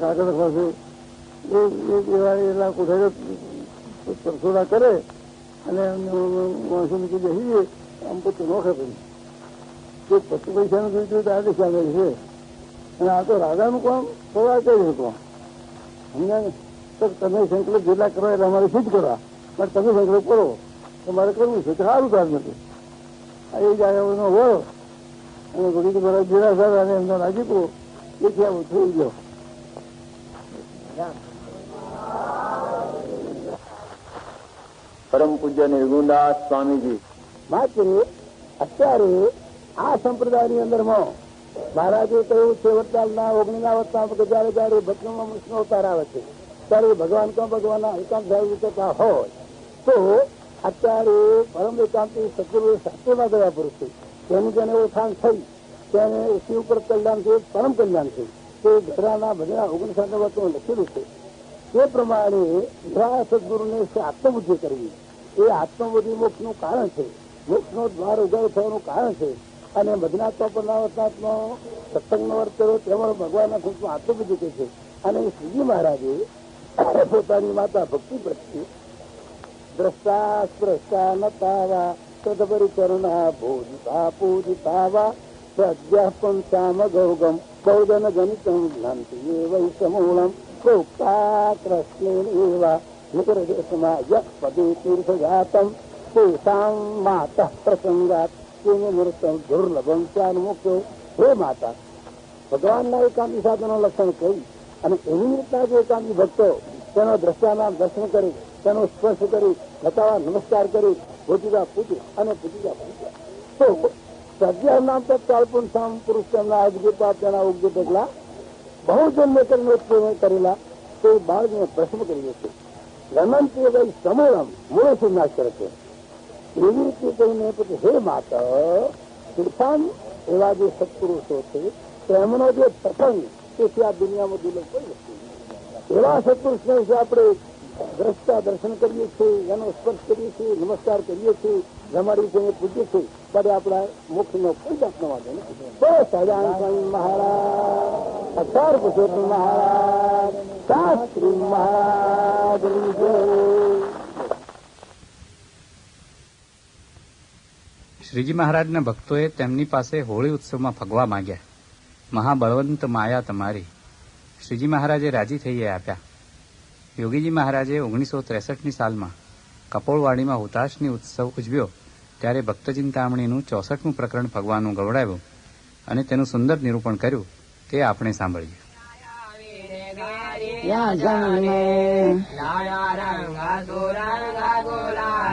કાગળ લખવા છે એવા કોઠારીઓ થોડા કરે અને માણસો મૂકી જઈએ આમ પત્તું નોખે પડી કે પત્તું પૈસાનું જોઈતું તો આ સામેલ છે અને આ તો રાજાનું કામ થોડા કઈ હતું સમજ્યા ને. તો તમે સંકલ્પ જેટલા કરો એટલે અમારે સિદ્ધ કરવા પણ તમે સંકલ્પ કરો તમારે કરવું છે તો સારું કામ નથી. એ જાગવાનો વળો અને ઘડી મારા જેરા સાહેબ અને એમનો રાજીપો એથી આવું થઈ ગયો. પરમ પૂજ્ય નિર્ગુણદાસ સ્વામીજી. માટે અત્યારે આ સંપ્રદાયની અંદરમાં મહારાજે કહ્યું છે વડતાલના 19 અવતારમાં કે જયારે જયારે ભક્તમાં મનુષ્યનો અવતાર આવે છે ત્યારે ભગવાન તો ભગવાનના એકાંત વિચરતા હોય તો અત્યારે પરમ એકાંતિ સત્યગુરુ શાસ્ત્રમાં ગયા પુરુષ છે તેની જેને ઓળખાણ થઈ તેને શિવ પર કલ્યાણ છે, પરમ કલ્યાણ છે. તે ગઢડાના ભજના 59 વર્ષમાં લખેલું છે. તે પ્રમાણે ઘણા સદગુરુને આત્મબુદ્ધિ કરવી એ આત્મબુદ્ધિ મોક્ષનું કારણ છે, મોક્ષનો દ્વાર ઉગાડ થવાનું કારણ છે. અને બદનાત્મા પરનાત્મા સત્સંગનો અર્થ કર્યો તેમાં ભગવાનના કૃપમાં આત્મબુદ્ધિ કહે છે. અને શ્રીજી મહારાજે પોતાની માતા ભક્તિ પ્રત્યે દ્રષ્ટા સ્પૃષ્ટા નતાવા તદપરિકરણા ભોજિતા પૂજિતાવા પ્રજ્ઞાપન શ્યામ ગૌગમ બૌદ્ધન ગણિતમ જ્ઞાનતિ વૈષમૂલમ પ્રોક્તા કૃષ્ણેવા નિકરદેશમાં યઃ પદે તીર્થજાતમ તેષાં માતા પ્રસંગાત દુર્લભમ ચાનુમુક્તો. હે માતા, ભગવાનના એકાંતી સાધનનું લક્ષણ કહી અને એવી રીતના જે એકાંતી ભક્તો તેનો દ્રષ્ટાના દર્શન કરી, તેનો સ્પર્શ કરી, લતાવા નમસ્કાર કરી, ભોજિતા પૂજી અને પૂજિતા પૂજ્યા તો પ્રજ્ઞા નામ તત્કાલ પુરુષામ પુરુષ તેમના અજગીતા તેના ઉગજી પગલા બહુ જન્મે કરીને ઉત્પન્ન કરેલા તે બાળકને ભસ્મ કરીએ છીએ. લમનથી ભાઈ સમૂળમ મૂળથી નાશ કરે છે. એવી રીતે કહીને પછી હે માતા, તીર્થાન એવા જે સત્પુરુષો છે તેમનો જે પ્રસંગ તેથી આ દુનિયામાં દુર્લભ કોઈ વસ્તુ એવા સત્પુરુષને વિશે આપણે દ્રષ્ટા દર્શન કરીએ છીએ, એનો સ્પર્શ કરીએ છીએ, નમસ્કાર કરીએ છીએ, જમાડીએ છીએ, પૂજીએ છીએ, ત્યારે આપણા મોક્ષનો કોઈ જાતનો વાંધો નથી. તો સહજાન સ્વામી મહારાજ, અક્ષર પુરુષોત્તમ મહારાજ, શાસ્ત્રી મહારાજ. શ્રીજી મહારાજના ભક્તોએ તેમની પાસે હોળી ઉત્સવમાં ફગવા માંગ્યા. મહાબળવંત માયા તમારી. શ્રીજી મહારાજે રાજી થઈએ આપ્યા. યોગીજી મહારાજે 1963ની સાલમાં કપોળવાડીમાં હુતાશની ઉત્સવ ઉજવ્યો ત્યારે ભક્તચિંતામણીનું 64મું પ્રકરણ ફગવાનું ગવડાવ્યું અને તેનું સુંદર નિરૂપણ કર્યું તે આપણે સાંભળીએ.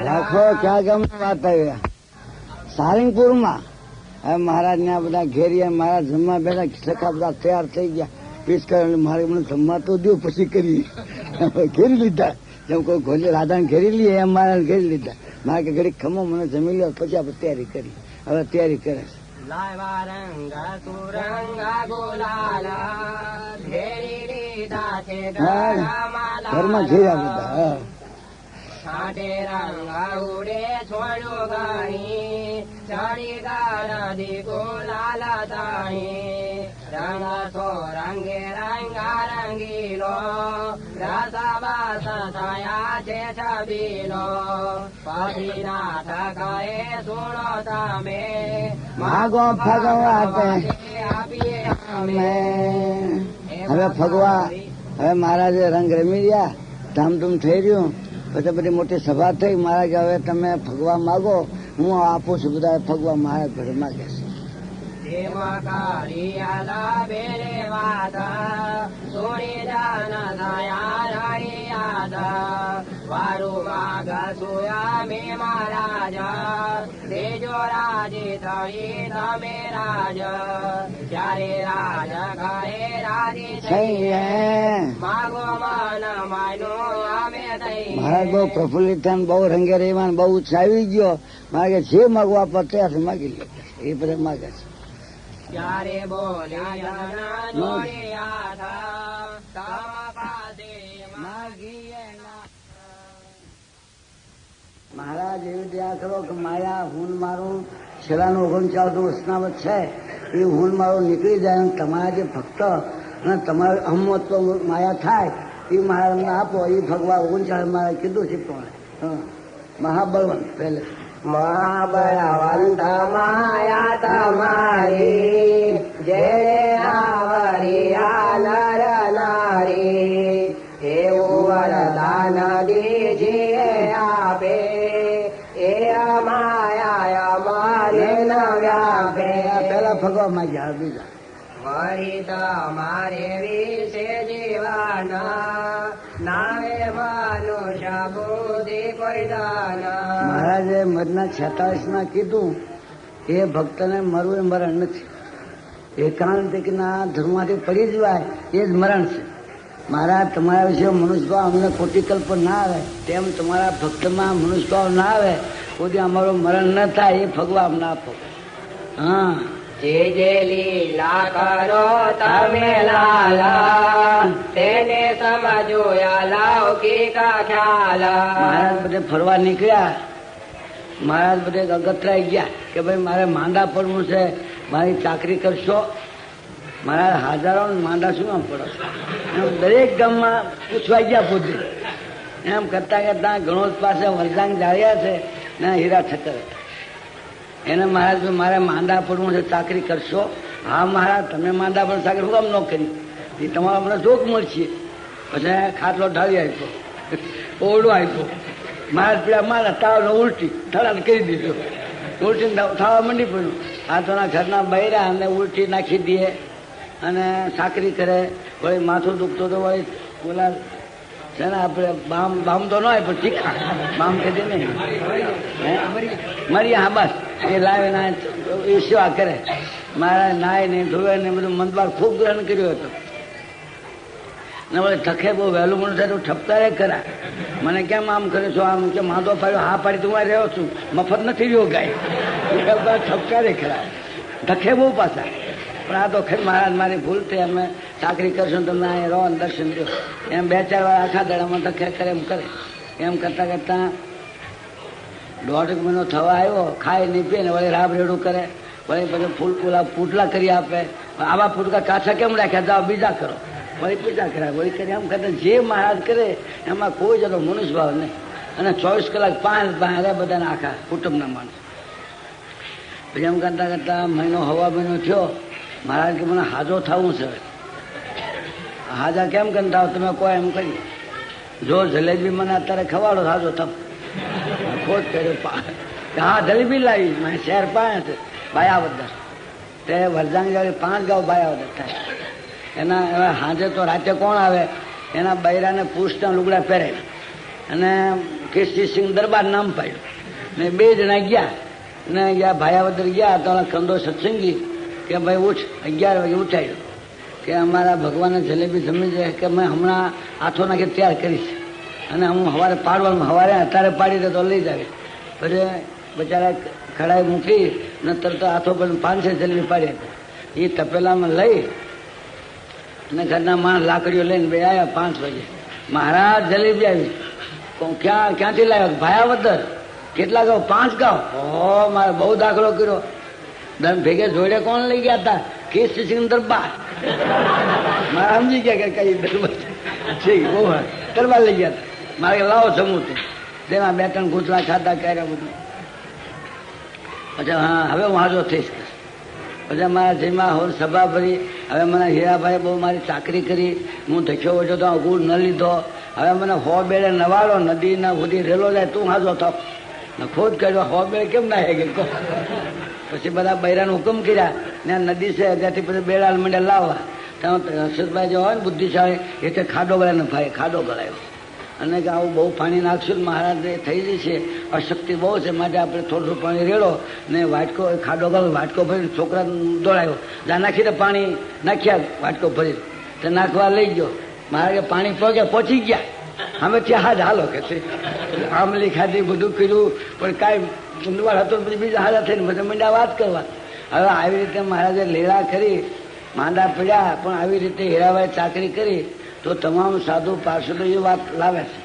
લાખો ક્યાં ગામની વાત આવ્યા સારંગપુરમાં. હવે મહારાજ ને આ બધા ઘેરી મહારાજ જમવા બેઠા, સખા બધા તૈયાર થઈ ગયા. પીસ કરે મારે મને જમવા તો દો પછી કરી ઘેરી લીધા. જેમ કોઈ ઘોલી રાધાને ઘેરી લઈએ એમ મહારાજ ઘેરી લીધા. મારે કે ઘડી ખમો મને જમી લો પછી આપણે તૈયારી કરી. હવે તૈયારી કરે છે. ઘરમાં ઘેર્યા બધા. છાટે રંગ ઉડે છોડ્યો ગાણી, ચડી ગાડી ગુલાલ તાણી, રંગ તો રંગે રંગા રંગીલો, રસબાસ થયા છે છબીલો, પછી ના ઠકાએ સુણો તમે, માગો ફગવા આપીએ અમે. હવે ફગવા હવે મહારાજે રંગ રમી રહ્યા, ધામધૂમ થઈ રહ્યું. પછી બધી મોટી સભા થઈ. મહારાજ હવે તમે ફગવા માગો, હું આપું છું. બધા ફગવા મહારાજ ઘરે માગે છે. વારું માગસુયા મે મહારાજ, દેજો રાજી થઈ તમે રાજ, ત્યારે રાજ કહે રાજી થઈએ, માગો મન માયનું અમે થઈ. મહારાજ બહુ પ્રફુલ્લિત થયા, બહુ રંગે રહેવાન, બહુ ઉત્સાહ આવી ગયો. મારે જે માગવા આપવા તૈયાર માગી લે એ બધા માગે છે. ત્યારે બોલ્યા મહારાજ એવી દયા કરો કે માયા હું મારું છેલ્લાનું 39 વર્ષના છે એ હું મારું નીકળી જાય અને તમારા જે ભક્ત અને તમારે અહમત માયા થાય એ મહારાજને આપો. એ ભગવાન 39 મારે કીધું છે પણ મહાબળવંત પહેલે મહાબળવંત માયા તમારી, જે આવરિયા નર નારી, એવું વરદાન દીજીએ આપે, એ માયા અમારે ન વ્યાપે. પેલા ભગવાન માંગ્યા બીજા વળી તમારે વિશે જીવાના નાવે મનુષ્ય બુદ્ધિ કોઈ દાન મહારાજે મરના 46માં કીધું એ ભક્તને મરવું એ મરણ નથી. એકાંતિકના ધર્મમાંથી પડી જવાય એ જ મરણ છે. મહારાજ તમારા વિશે મનુષ્યભાવ અમને ખોટી કલ્પના ના આવે, તેમ તમારા ભક્તમાં મનુષ્યભાવ ના આવે, કોઈ અમારું મરણ ન થાય એ ભગવા અમને આપો. હા, જે લીલા કરો તમે લાલા તેને સમજો લૌકિક ખ્યાલ. મહારાજ બધે ફરવા નીકળ્યા, મહારાજ બધે અગતરાઈ ગયા કે ભાઈ મારે માંદા પડવું છે, મારી ચાકરી કરશો. મારા હજારો માંદા શું આમ પડો? એમ દરેક ગામમાં પૂછવા ગયા પોતે. એમ કરતા કરતા ગણોદ પાસે વરદાંગ જાળ્યા છે ને હીરા ઠક્કર. એને મહારાજ મારે માંદા પડવું છે, ચાકરી કરશો? હા મહારાજ, તમે માંદા પણ ચાકરી શું કામ ન કરી? એ તમારા મને જોક મળશે. પછી ખાટલો ઢાળી આપ્યો, ઓરડો આપ્યો. મહારાજ પેલા મારા તાવનો ઉલટી થડાને કરી દીધો. ઉલટી થવા માંડી પડ્યું. હાથોના ઘરના બૈરા અને ઉલટી નાખી દે અને સાકરી કરે. વળી માથું દુખતું તો વળી બોલા છે ને આપણે બામ તો ન હોય પણ તીખા બામ કદી નહીં મરી. હા બસ એ લાવે ના એ સેવા કરે. મારા નાય ને ધોવે ને બધું મંદવાર ખૂબ ગ્રહણ કર્યો હતો. ને વળી થકે બહુ વહેલું મળે તો ઠપકારે કરા. મને કેમ આમ કરે છો? આમ કે માંદો પાડ્યો? હા પાડી તું રહ્યો છું, મફત નથી રહ્યો ગાય. ઠપકારે ખરા, ધકે બહુ પાછા. પણ આ તો ખરી મહારાજ મારી ભૂલ થઈ, અમે ચાકરી કરશું તમને અહીં રહો દર્શન દો. એમ 2-4 વાર આખા દાડામાં ધકે કરે એમ કરે. એમ કરતા કરતા 1.5 મહિનો થવા આવ્યો. ખાય નહીં પીએ ને વળી રાબ રેડું કરે. વળી પછી ફૂલ પૂટલા કરી આપે. આવા પૂટલા કાચા કેમ રાખ્યા? જાઓ બીજા કરો. વળી પૂજા કર્યા, વળી કરી. એમ કરતા જે મહારાજ કરે એમાં કોઈ જતો મનુષ્યભાવ નહીં. અને 24 કલાક 5 બહાર બધાને આખા કુટુંબના માણસ. પછી એમ કરતા કરતા મહિનો હવા મહિનો થયો. મહારાજ કે મને હાજો થવું છે. હાજા કેમ કરતા તમે કોઈ એમ કરી જો જલેબી મને અત્યારે ખવાડો હાજો થમ. ખોટ કર્યો. હા જલેબી લાવી મેં શહેર પાસે બાયાવદર તે વરજાંગ જાળી 5 ગાઉ બાયાવદર થાય. એના હવે હાજે તો રાતે કોણ આવે? એના બૈરાને પૂછતા લુગડા પહેરે અને કેશરીસિંહ દરબાર નામ પાડ્યું ને 2 જણા ગયા ને ગયા ભાયાવદર ગયા તો કંદો સત્સંગી કે ભાઈ ઉઠ, 11 વાગે ઉઠાડ્યો કે અમારા ભગવાનને જલેબી જમી જાય કે મેં હમણાં હાથો નાખી તૈયાર કરીશ અને હું સવારે પાડવાનું, સવારે અત્યારે પાડી દે તો લઈ જાય. પછી બચારા કઢાઈ મૂકી ને તરત હાથો પર 500 જલેબી પાડી હતી. એ તપેલામાં લઈ અને ઘરના માણસ લાકડીઓ લઈને બે આવ્યા 5 વાગે. મહારાજ જલેબી આવી. ક્યાંથી લાવ્યો? ભાયાવદર. કેટલા ગાવ? 5 ગાવ. ઓ મારે બહુ દાખલો કર્યો. દમ ભેગે જોડે કોણ લઈ ગયા હતા? કેશરીસિંહ દરબાર. મારે સમજી ગયા કે કઈ દરબાર છે. બહુ દરબાર લઈ ગયા હતા. મારે લાવો જમવું હતું. તેમાં 2-3 ઘૂંટલા ખાતા કર્યા બધું. પછી હા હવે હું હાજો થઈશ. પછી મારા જેમાં હોલ સભા ભરી. હવે મને હીરાભાઈ બહુ મારી ચાકરી કરી. હું ધક્યો ઓછો તો ગુળ ન લીધો. હવે મને 100 બેડે નવાડો, નદીના સુધી રેલો જાય તું હાજો થાવ. ખોદ કર્યો 100 બેડ કેમ ના હે કે. પછી બધા બૈરાને હુકમ કર્યા ને નદી છે ત્યાંથી પછી બેડા મંડે લાવવા. ત્યાં હર્ષદભાઈ જો હોય ને બુદ્ધિશાળી એ કે ખાડો ગળાય ને ભાઈ ખાડો ગળાયો અને કે આવું બહુ પાણી નાખશું મહારાજ થઈ જશે, અશક્તિ બહુ છે, માટે આપણે થોડું પાણી રેડો ને વાટકો ખાડો ગળો વાટકો ભરી છોકરા દોડાયો. જ્યાં નાખીને પાણી નાખ્યા વાટકો ભરી તો નાખવા લઈ ગયો. મહારાજે પાણી પહોંચી ગયા. અમે ત્યાં હાજ હાલો કે છે આમલી ખાધી બધું કર્યું પણ કાંઈ ગુંદવાડ હતો. પછી બીજા હાજા થઈને બધા મંડ્યા વાત કરવા. હવે આવી રીતે મહારાજે લીલા કરી, માંદા પડ્યા પણ આવી રીતે હીરાભાઈ ચાકરી કરી તો તમામ સાધુ પાર્ષદો એ વાત લાવે છે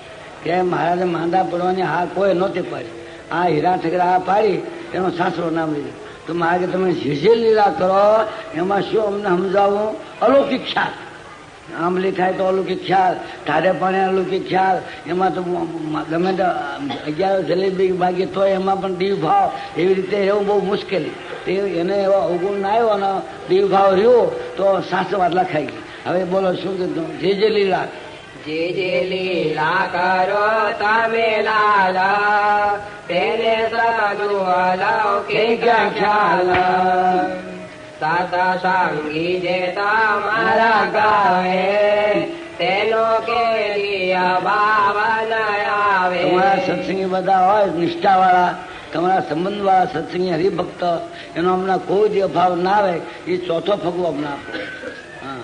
કે મહારાજે માંદા પડવાની હા કોઈ નહોતી પાડી. આ હીરા ઠકરા આ પાડી એનો સાસરો નામ લીધું. તો મહારાજે તમે જે લીલા કરો એમાં શું અમને સમજાવું? અલૌકિક ખ્યાલ. આંબલી ખાય તો અલૌકિક ખ્યાલ, ઠારે પાણી અલૌકિક ખ્યાલ. એમાં તો ગમે તે 11 જલેબી ભાગી તો એમાં પણ દીવ ભાવ. એવી રીતે એવું બહુ મુશ્કેલી. તે એને એવો અવગુણ ના આવ્યો અને દીવ ભાવ રહ્યો તો શાસ્ત્રમાં લખાઈ ગઈ. હવે બોલો શું કીધું? જે લીલા જે લીલા કરો તમે લાલા તેને સમજો અલૌકિક ખ્યાલ. સાતા સાંગી જે તમારા ગાવે તેનો કે ભાવ ન આવે. તમારા સત્સંગી બધા હોય નિષ્ઠાવાળા, તમારા સંબંધવાળા સત્સંગી હરિભક્ત, એનો હમણાં કોઈ જ અભાવ ના આવે. એ ચોથો ફગવો હમણાં આપો. હા,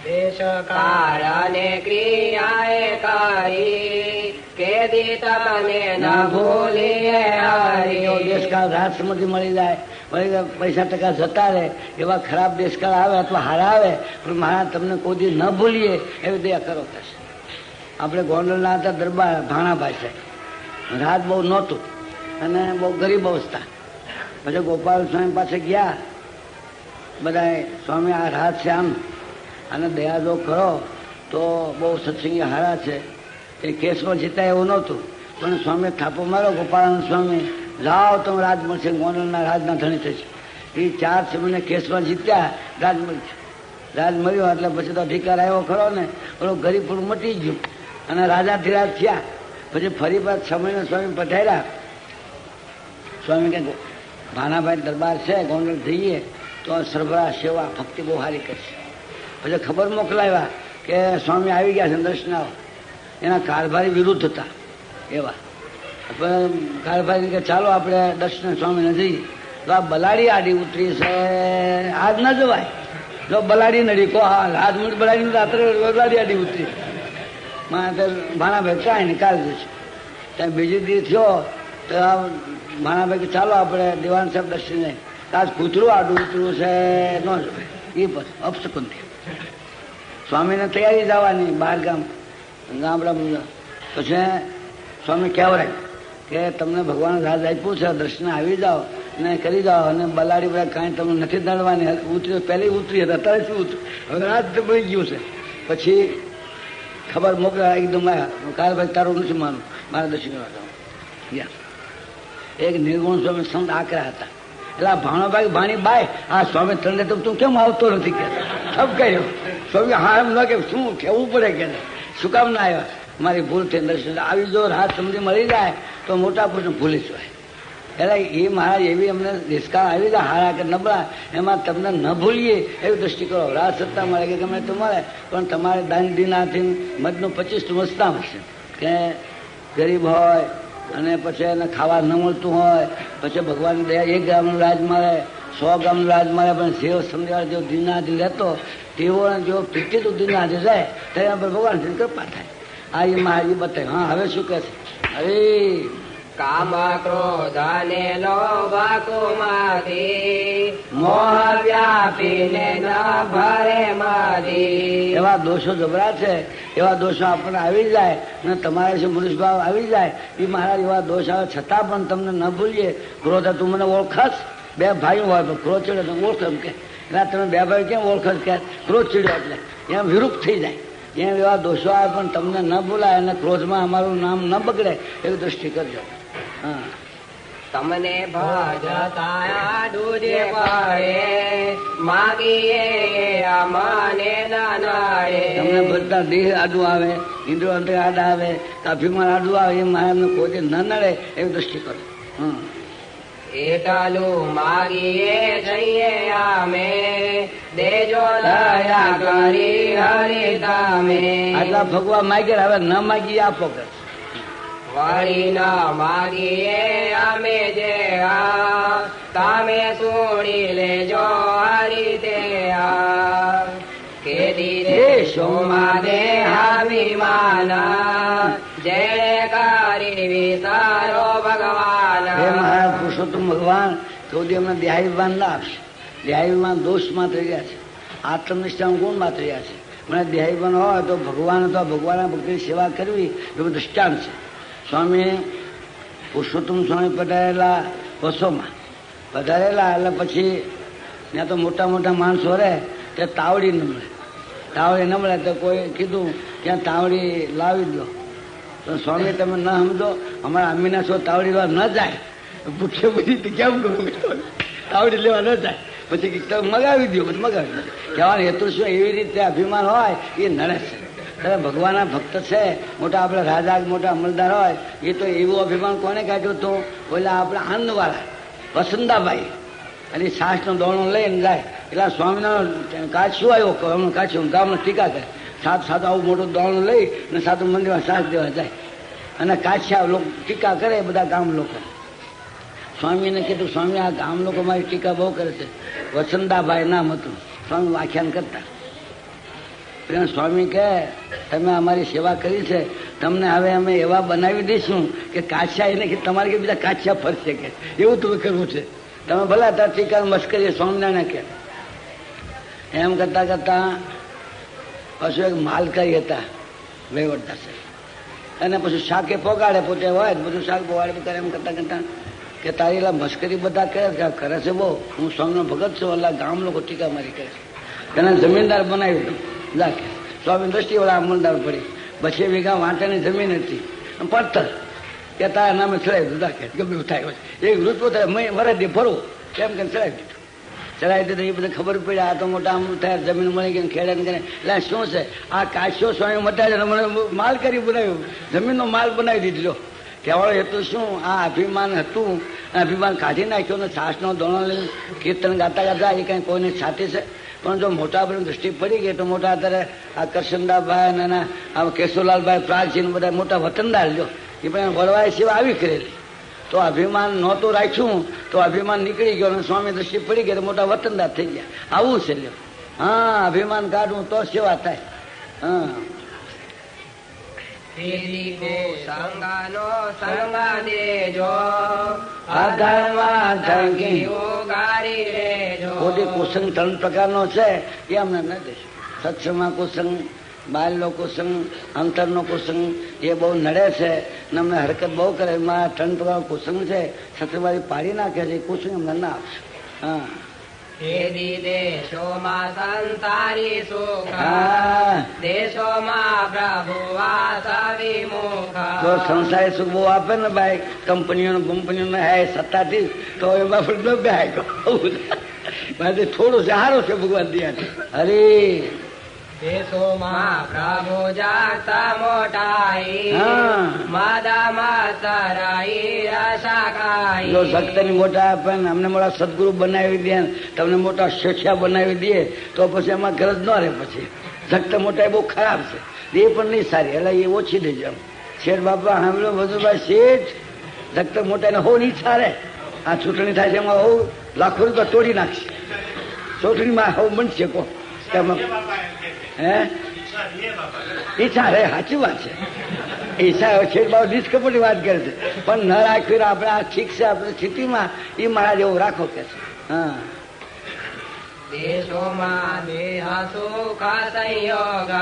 દેશકાળ અને ક્રિયાએ કરી કેદી તમને ન ભૂલીએ એવો હરી. દેશકાળ રાત સમૃદ્ધિ મળી જાય, વળી પૈસા ટકા જતા રહે, એવા ખરાબ દેશકાળ આવે અથવા હારા આવે, પણ મહારાજ તમને કોઈ દી ન ભૂલીએ એવી દયા કરો થશે. આપણે ગોંડલના હતા દરબાર ભાણાભાઈ સાહેબ, રાત બહુ નહોતું અને બહુ ગરીબ અવસ્થા. પછી ગોપાલ સ્વામી પાસે ગયા બધાએ, સ્વામી આ રાત છે આમ, અને દયા જો કરો તો બહુ સત્સંગી હારા છે. એ કેસમાં જીતા એવું નહોતું, પણ સ્વામી થાપો માર્યો ગોપાળાનંદ સ્વામી, જાઓ તમે રાજ મળશે, ગોંડલના રાજના ધણી થશે. એ 4 સમયને કેસમાં જીત્યા, રાજ મળ્યું. રાજ મળ્યો એટલે પછી તો અધિકાર આવ્યો ખરો ને, ઓલો ગરીબ પણ મટી ગયું અને રાજાધિરાજ થયા. પછી ફરી પાછ 6 મહિને સ્વામી પધાર્યા. સ્વામી કે ભાણાભાઈ દરબાર છે, ગોંડલ જઈએ તો સરભરા સેવા ભક્તિ બહુ સારી કરશે. પછી ખબર મોકલાવ્યા કે સ્વામી આવી ગયા છે, દર્શન આવો. એના કારભારી વિરુદ્ધ હતા એવા. કારભારી કે ચાલો આપણે દર્શન સ્વામી નથી. તો આ બલાડી આડી ઉતરી છે, આજ ન જવાય. જો બલાડી નડી કહો, હા આજ મૂળ બલાડી રાત્રે બલાડી આડી ઉતરી. ભાણાભાઈ કાંઈ નહીં, કાલ જશે. ત્યાં બીજી દી થયો તો ભાણાભાઈ કે ચાલો આપણે દિવાન સાહેબ દર્શન જાય. આજ કૂતરું આડું ઉતરવું છે, ન જવાય. એ પછી અપશકુન થયું. સ્વામીને તૈયારી જવાની બહાર ગામડા. પછી સ્વામી કહેવરાય કે તમને ભગવાન રાજ આપ્યું છે, દર્શન આવી જાઓ ને કરી જાઓ, અને બલાડી બધા કાંઈ તમને નથી દળવાની. ઉતરી પહેલી ઉતરી હતી, અત્યારે શું ઉતરી, હવે રાજ બની ગયું છે. પછી ખબર મોકલા એકદમ કારભાઈ તારું નથી માનું, મારા દર્શન કરવા જાઓ. એક નિર્ગુણ સ્વામી સંત આકરા હતા. એટલે ભાણાભાઈ ભાણી બાય, હા સ્વામી તને તો તું કેમ આવતો નથી કે સબ કહ્યું. સ્વામી હા એમ ન કે શું કહેવું પડે કે શું કામ ના આવ્યા, મારી ભૂલ થઈ દર્શન આવી. જો રાત સમજી મળી જાય તો મોટા પુરુષને ભૂલી જવાય. એટલે એ મહારાજ એવી અમને નિષ્કાળ આવી જાય, હારા કે નબળા, એમાં તમને ન ભૂલીએ એવી દ્રષ્ટિ કરો. રાત સત્તા મળે કે ગમે તો મળે, પણ તમારે દાન દીનાથી મધનું 25 વસ્તા હશે કે ગરીબ હોય અને પછી એને ખાવા ન મળતું હોય, પછી ભગવાનની દયા 1 ગામનું રાજ મળે, 100 ગામનું રાજ મળે, પણ જેવ સમજાવે જેવો દીનાથી રહેતો તેવો જો પીટી તો દીનાથી જાય તેના પર ભગવાનની કૃપા થાય. આ એ મહારાજ બતાવે. હા હવે શું કહે છે? હવે કામ ક્રોધ અને લોભ કુમતિ મોહ વ્યાપીને ન ભરે મદી. એવા દોષો જબરા છે, એવા દોષો આપણને આવી જાય અને તમારે શું મનુષ્ય ભાવ આવી જાય. એ મહારાજ એવા દોષ આવે છતાં પણ તમને ન ભૂલીએ. ક્રોધ તું મને ઓળખસ, 2 ભાઈઓ હોય તો ક્રોધ ચડ્યો તો ઓળખ એમ કે, એટલે તમે 2 ભાઈ કેમ ઓળખસ કે ક્રોધ ચડ્યો એટલે એમ વિરૂપ થઈ જાય. એમ એવા દોષો આવે પણ તમને ન ભૂલાય અને ક્રોધમાં અમારું નામ ન બગડે એવી દ્રષ્ટિ કરજો. હા, તમને ભજતા દૂજે પડે માગીએ મને ના નડે. તમને બધા દેહ આડું આવે, ઇન્દ્રો અંતર આડા આવે, અભિમાન આડું આવે, એ માયાને કોઈ ન નડે એવી દ્રષ્ટિ કરો. હા, એટલું માગીએ જઈએ અમે દેજો દયા કરી હરી તમે. આટલા ભગવાન માગ્યા, હવે ન માગી આપો કે વળી ન માગીએ અમે જે તમે સુણી લેજો હરી તે કેદી દેશોમાં દેહાભિમાન જેણે કરી વિચારો ભગવાન. હે મહારાજ પુરુષોત્તમ ભગવાન ચોથી અમને દેહાભિમાન ના આપશે. દેહાભિમાન દોષ માત્ર રહ્યા છે, આત્મનિષ્ઠા ગુણ માત્ર રહ્યા છે. મને દેહાભિમાન હોય તો ભગવાન અથવા ભગવાનના ભક્તિની સેવા કરવી એવું દૃષ્ટાંત છે. સ્વામી પુરુષોત્તમ સ્વામી પધારેલા બસોમાં પધારેલા એટલે પછી ત્યાં તો મોટા મોટા માણસો રહે, તે તાવડી ન મળે. તાવડી ન મળે તો કોઈ કીધું ત્યાં તાવડી લાવી દો. તો સ્વામી તમે ન સમજો, અમારા અમીના છો તાવડી લેવા ન જાય. પૂછે પછી કેમ કરું, તાવડી લેવા ન જાય. પછી તમે મગાવી દો, પછી મગાવી દો. કહેવાનું હેતુ શું? એવી રીતે અભિમાન હોય એ નડે છે. ત્યારે ભગવાનના ભક્ત છે, મોટા આપણે રાજા મોટા અમલદાર હોય, એ તો એવું અભિમાન કોને કાઢ્યું હતું? ઓલા આપણા આનંદવાળા વસંતાભાઈ, અને છાસનો દોણો લઈને જાય. એટલે સ્વામીનો કાચ શું આવ્યો? કાચ્યું ગામનો ટીકા કરે. સાદું આવું મોટું દોણું લઈ અને સાદું મંદિરમાં સાથ દેવા જાય અને કાછિયા લોકો ટીકા કરે બધા ગામ લોકો. સ્વામીને કીધું, સ્વામી આ ગામ લોકો મારી ટીકા બહુ કરે છે. વસંતાભાઈ નામ હતું, સ્વામી આખ્યાન કરતા. સ્વામી કહે તમે અમારી સેવા કરી છે, તમને હવે અમે એવા બનાવી દઈશું કે કાછિયા એને કે તમારે કે બીજા કાછિયા ફરશે કે એવું તમે કરવું છે. તમે ભલા તાર ટીકા મસ્કરી સ્વામિનારાયણ કે એમ કરતા કરતા પછી એક માલકારી હતા વહીવટદાર છે અને પછી શાકે પોગાડે પોતે હોય બધું શાક પોગાડે કરે. એમ કરતા કરતા કે તારી એલા મસ્કરી બધા કરે છે બહુ, હું સ્વામીનો ભગત છું, એટલે ગામ લોકો ટીકા મારી કરે છે. તેને જમીનદાર બનાવી દઉં રાખે. સ્વામી દ્રષ્ટિવાળા અમલદાર પડી 2 વીઘા વાંટાની જમીન હતી, પથ્થર કે તારા નામે ચડાવી દીધું રાખે. ગમે થાય એક રૂપિયો થાય વરદી ભરવું એમ કે ચડાવી દીધું. ચડાવી દીધું એ બધું ખબર પડી આ તો મોટા આમ થાય જમીન મળી ગઈ ખેડે કરે. એટલે શું છે આ કાશ્યો સ્વામી મટાડે મને માલ કરી બનાવ્યું, જમીનનો માલ બનાવી દીધો. કહેવાળો એટલું શું આ અભિમાન હતું, અભિમાન કાઢી નાખ્યો ને છાસનો દોણો લઈને કીર્તન ગાતા ગાતા એ કંઈ કોઈને છાતી છે. પણ જો મોટા ભાઈ દૃષ્ટિ પડી ગઈ તો મોટા અત્યારે આ કરશનદાભાઈ અને આ કેશુલાલભાઈ પ્રાગજી બધા મોટા વતનદાર જો એ પણ વળવાય સેવા આવી કરેલી. તો અભિમાન નહોતું રાખ્યું તો અભિમાન નીકળી ગયો અને સ્વામી દૃષ્ટિ પડી ગઈ તો મોટા વતનદાર થઈ ગયા. આવું છે લ્યો. હા, અભિમાન કાઢવું તો સેવા થાય. હા, સંગનો સંગ દેજો અધર્મ થકી ઉગારી લેજો. ખોટી કુસંગ 3 પ્રકારનો છે એ અમને ન દેશો. સત્સંગમાં કુસંગ, બાલનો કુસંગ, અંતરનો કુસંગ એ બહુ નડે છે ને અમને હરકત બહુ કરે. એમાં 3 પ્રકારનો કુસંગ છે, સત્સંગવાળી પાડી નાખે છે. એ કુસંગ અમને ના આપશે. હા, દેશોમાં સંસારી સુખ, હા, દેશોમાં પ્રભુ વાસ વિમુખ. જો સંસારી સુખ બહુ આપે ને ભાઈ કંપનીઓ હે સત્તાથી તો એમાં પણ ન બેહાય. થોડું સારું છે ભગવાન દિયા. હરી દેશોમાં પ્રભુ જાગતા મોટાઈ, હા. માદામાં સરાઈ રસાકાઈ. જો ભક્તની મોટા આપે ને અમને મોટા સદગુરુ બનાવી દે, તમને મોટા શેઠિયા બનાવી દે તો પછી એમાં ગરજ ન રહે. પછી ભક્ત મોટા એ બહુ ખરાબ છે, એ પણ નહીં સારી, એટલે એ ઓછી દેજો. શેઠ બાપા સાંભળો બધું શેઠ ભક્ત મોટા ને હો નહીં સારે. આ ચૂંટણી થાય છે એમાં હો લાખો રૂપિયા તોડી નાખશે. ચૂંટણીમાં હવ બનશે કો હે ઈચ્છા રે. સાચી વાત છે. ઈચ્છા શેઠ બાબુ ડિસ્કપટની વાત કરે છે પણ ન રાખ્યું આપણે આ ઠીક છે આપણી સ્થિતિમાં એ મારા જેવું રાખો કે છે. હા, દેશોમાં દેહ સુખ સંયોગ,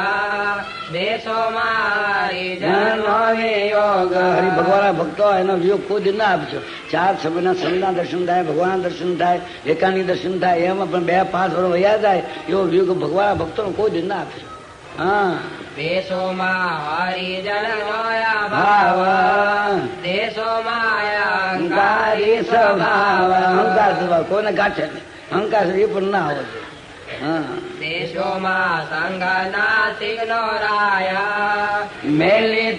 દેશોમાં હરિજન વિયોગ. હરિ ભગવાનના ભક્તો એનો વિયોગ કોઈ દિન ના આપજો. 4 સમયના સંતના દર્શન થાય, ભગવાનના દર્શન થાય, એકાંની દર્શન થાય, એમાં પણ 2-5 વર્ષ વયા જાય એવો વિયોગ ભગવાનના ભક્તોનો કોઈ દિન ના આપજો. હા, દેશોમાં હરિજન ભાવ દેશોમાં અહંકારી સ્વભાવ. અહંકાર સ્વભાવ કોઈને ગાંઠે નહીં. અહંકાર એ પણ ના આવે છે. હા, દેશોમાં સંગના સિગ્નો રાયા, મેલી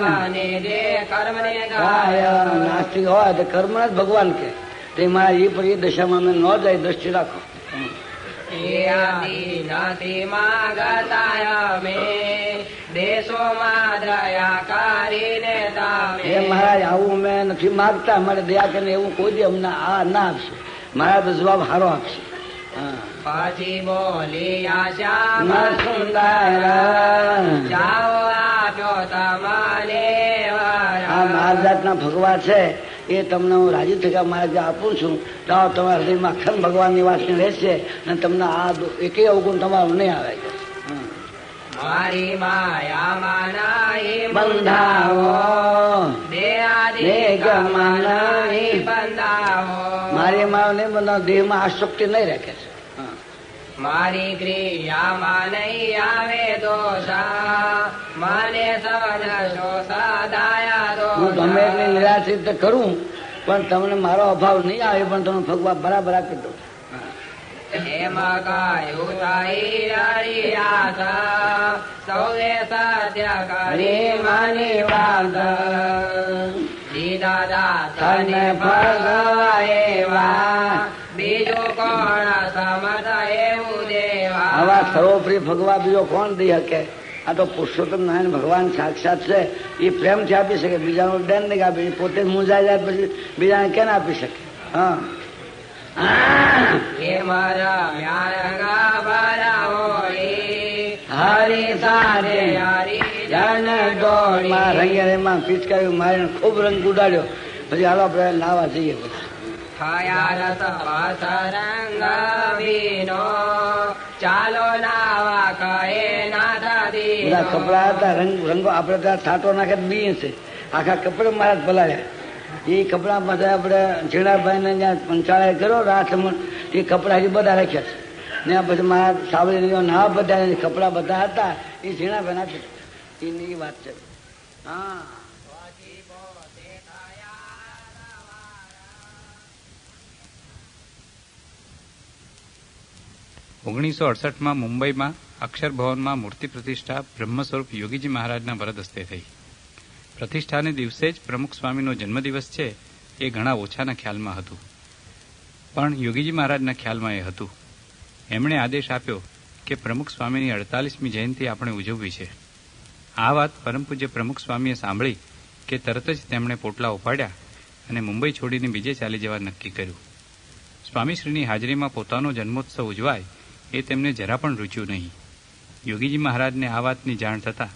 મને દે કર્મને ગાય. ગાય. નાસ્તિક હોય તો કર્મ જ ભગવાન કે તે મારા એ પર એ દશામાં અમે ન જાય દ્રષ્ટિ રાખો. નથી માગતા અમે દેશોમાં દયા કરીને હે મહારાજ આવું અમે નથી માગતા, અમારે દયા કરીને એવું કોઈ દી અમને આ ના આપશે. મારા તો જવાબ સારો આપશે. હા, પછી બોલી આશા ના સુંદર જાઓ આપ્યો તમને આ મારા જાતના ભગવાન છે એ તમને હું રાજી થયા મારે જે આપું છું તો તમારા હૃદયમાં અખંડ ભગવાન નિવાસી રહેશે અને તમને આ એકેય અવગુણ તમારું નહીં આવે. મારી માયામાં નહીં બંધાવો દેહાદિગમાં નહીં બંધાવો. મારી માં નહીં બંધાવો, દેહમાં આસક્તિ નહીં રાખે છે. મારી ક્રિયામાં નહીં આવે દોષા, મને સમજશો સદાયા હું ગમે એટલી દોષા. નિરાશ્રિત કરું પણ તમને મારો અભાવ નહીં આવે પણ તમે ભગવાન બરાબર આપી દો. એમાં કાયું થઈ હરિયાસા, સૌએ સત્ય કરી માની વાત. દીદા દાસને ભગવા એવા, બીજું કોણ સમજ એવું દેવા. આવા સર્વોપરી ભગવા બીજો કોણ દઈ શકે? આ તો પુરુષોત્તમ નારાયણ ભગવાન સાક્ષાત છે. એ પ્રેમથી આપી શકે, બીજાનો દંડ નહીં આપે. પોતે મૂંઝાઈ જાય પછી બીજાને કેમ આપી શકે? હા રંગેમાં પિચકારી મારીને ખૂબ રંગ ઉડાડ્યો. પછી હાલો આપણે નાવા જઈએ. પછી ચાલો નાવા કહે બધા કપડા હતા, રંગો આપણે ત્યાં ઠાટો નાખે બી છે. આખા કપડા મારા જ પલાળ્યા. એ કપડા બધા આપણે ઝીણાભાઈ ને જ્યાં પંચાળે કર્યો રાઠમણ, એ કપડા હજી બધા રાખ્યા છે. ને પછી મારા સાવલી નાવા બધા કપડા બધા હતા, એ ઝીણાભાઈ નાખ્યા. એની વાત છે. હા 1968માં મુંબઈમાં અક્ષર ભવનમાં મૂર્તિ પ્રતિષ્ઠા બ્રહ્મ સ્વરૂપ યોગીજી મહારાજના વરદ હસ્તે થઈ. પ્રતિષ્ઠાને દિવસે જ પ્રમુખ સ્વામીનો જન્મદિવસ છે એ ઘણા ઓછાના ખ્યાલમાં હતું, પણ યોગીજી મહારાજના ખ્યાલમાં એ હતું. એમણે આદેશ આપ્યો કે પ્રમુખ સ્વામીની 48મી જયંતિ આપણે ઉજવવી છે. આ વાત પરમ પૂજ્ય પ્રમુખ સ્વામીએ સાંભળી કે તરત જ તેમણે પોટલા ઉપાડ્યા અને મુંબઈ છોડીને બીજે ચાલી જવા નક્કી કર્યું. સ્વામીશ્રીની હાજરીમાં પોતાનો જન્મોત્સવ ઉજવાય એ તેમને જરા પણ રૂચ્યું નહીં. યોગીજી મહારાજને આ વાતની જાણ થતાં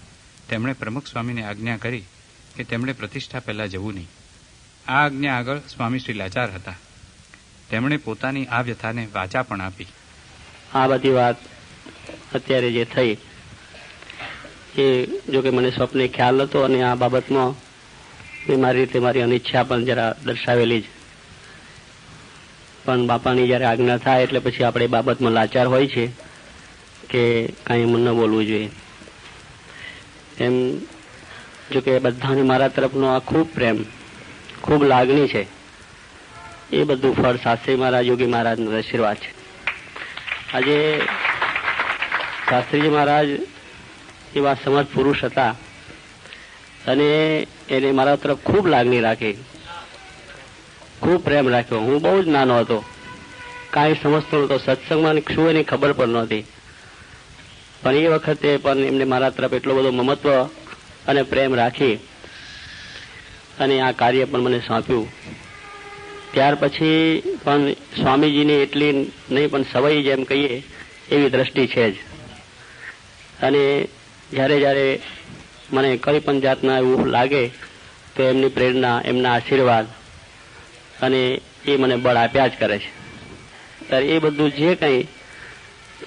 તેમણે પ્રમુખ સ્વામીને આજ્ઞા કરી કે તેમણે પ્રતિષ્ઠા પહેલાં જવું નહીં. આ આજ્ઞા આગળ સ્વામીશ્રી લાચાર હતા. તેમણે પોતાની આ વ્યથાને વાચા પણ આપી. આ બધી વાત અત્યારે જે થઈ એ જોકે મને સ્વપ્ને ખ્યાલ હતો અને આ બાબતમાં મેં મારી રીતે મારી અનિચ્છા પણ જરા દર્શાવેલી જ. પણ બાપાની જ્યારે આજ્ઞા થાય એટલે પછી આપણે એ બાબતમાં લાચાર હોય છે કે કાંઈ એમ ન બોલવું જોઈએ. એમ જોકે બધાને મારા તરફનો આ ખૂબ પ્રેમ, ખૂબ લાગણી છે. એ બધું ફળ શાસ્ત્રી મહારાજ, યોગી મહારાજનો આશીર્વાદ છે. આજે શાસ્ત્રીજી મહારાજ એવા સમર્થ પુરુષ હતા અને એને મારા તરફ ખૂબ લાગણી રાખી, ખૂબ પ્રેમ રાખ્યો. હું બહુ જ નાનો હતો, કાંઈ સમજતો નહોતો, સત્સંગમાં શું એની ખબર પણ નહોતી. પણ એ વખતે પણ એમને મારા તરફ એટલો બધો મમત્વ અને પ્રેમ રાખી અને આ કાર્ય પણ મને સોંપ્યું. ત્યાર પછી પણ સ્વામીજીની એટલી નહીં પણ સવઈ જેમ કહીએ એવી દ્રષ્ટિ છે જ. અને જ્યારે જ્યારે મને કઈ પણ જાતના એવું લાગે તો એમની પ્રેરણા, એમના આશીર્વાદ અને એ મને બળ આપ્યા જ કરે છે. ત્યારે એ બધું જે કંઈ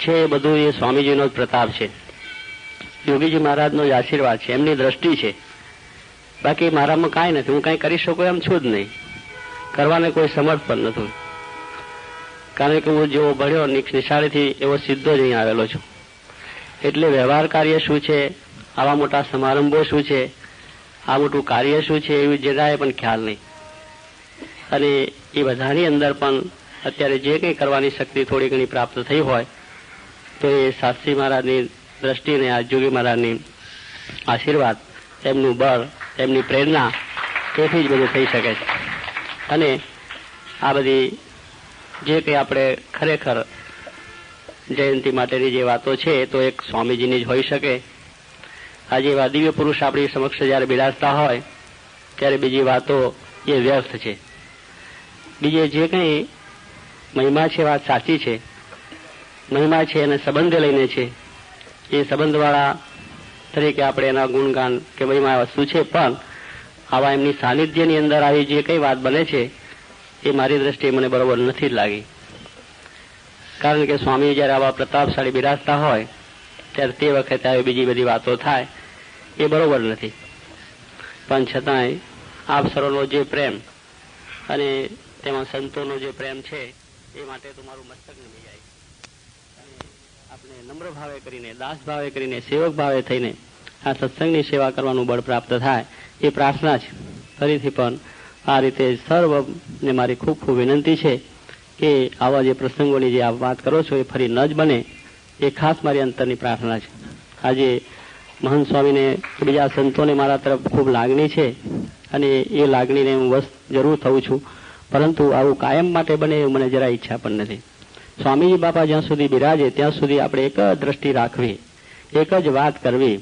છે એ બધું એ સ્વામીજીનો જ પ્રતાપ છે, યોગીજી મહારાજનો જ આશીર્વાદ છે, એમની દ્રષ્ટિ છે. બાકી મારામાં કાંઈ નથી, હું કાંઈ કરી શકું એમ છું જ નહીં, કરવાને કોઈ સમર્થ પણ નથી. કારણ કે હું જેવો ભણ્યો નિશાળેથી એવો સીધો જ અહીં આવેલો છું. એટલે વ્યવહાર કાર્ય શું છે, આવા મોટા સમારંભો શું છે, આ મોટું કાર્ય શું છે, એવી જરાય પણ ખ્યાલ નહીં. અને એ બધાની અંદર પણ અત્યારે જે કંઈ કરવાની શક્તિ થોડી ઘણી પ્રાપ્ત થઈ હોય તો એ શાસ્ત્રી મહારાજની દ્રષ્ટિને, આ યોગી મહારાજની આશીર્વાદ, એમનું બળ, એમની પ્રેરણા, તેથી જ બધું થઈ શકે છે. અને આ બધી જે કંઈ આપણે ખરેખર જયંતિ માટેની જે વાતો છે એ તો એક સ્વામીજીની જ હોઈ શકે. આજે એવા દિવ્ય પુરુષ આપણી સમક્ષ જ્યારે બિરાજતા હોય ત્યારે બીજી વાતો એ વ્યર્થ છે. બીજે જે કંઈ મહિમા છે વાત સાચી છે, મહિમા છે એને સંબંધે લઈને છે. એ સંબંધવાળા તરીકે આપણે એના ગુણગાન કે મહિમા વસ્તુ છે, પણ આવા એમની સાનિધ્યની અંદર આવી જે કંઈ વાત બને છે એ મારી દ્રષ્ટિએ મને બરોબર નથી જ લાગી. કારણ કે સ્વામી જ્યારે આવા પ્રતાપશાળી બિરાજતા હોય ત્યારે તે વખતે આવી બીજી બધી વાતો થાય એ બરોબર નથી. પણ છતાંય આપ સર્વનો જે પ્રેમ અને તેમાં સંતોનો જે પ્રેમ છે એ માટે તો મારું મસ્તક નમી જાય. અને આપણે નમ્ર ભાવે કરીને, દાસ ભાવે કરીને, સેવક ભાવે થઈને આ સત્સંગની સેવા કરવાનું બળ પ્રાપ્ત થાય એ પ્રાર્થના છે. ફરીથી પણ આ રીતે સર્વને મારી ખૂબ ખૂબ વિનંતી છે કે આવા જે પ્રસંગોની જે આપ વાત કરો છો એ ફરી ન જ બને એ ખાસ મારી અંતરની પ્રાર્થના છે. આજે મહંત સ્વામીને બીજા સંતોને મારા તરફ ખૂબ લાગણી છે અને એ લાગણીને હું વશ જરૂર થઉં છું, પરંતુ આવું કાયમ માટે બને એવું મને જરા ઈચ્છા પણ નથી. સ્વામીજી બાપા જ્યાં સુધી બિરાજે ત્યાં સુધી આપણે એક જ દ્રષ્ટિ રાખવી એક જ વાત કરવી,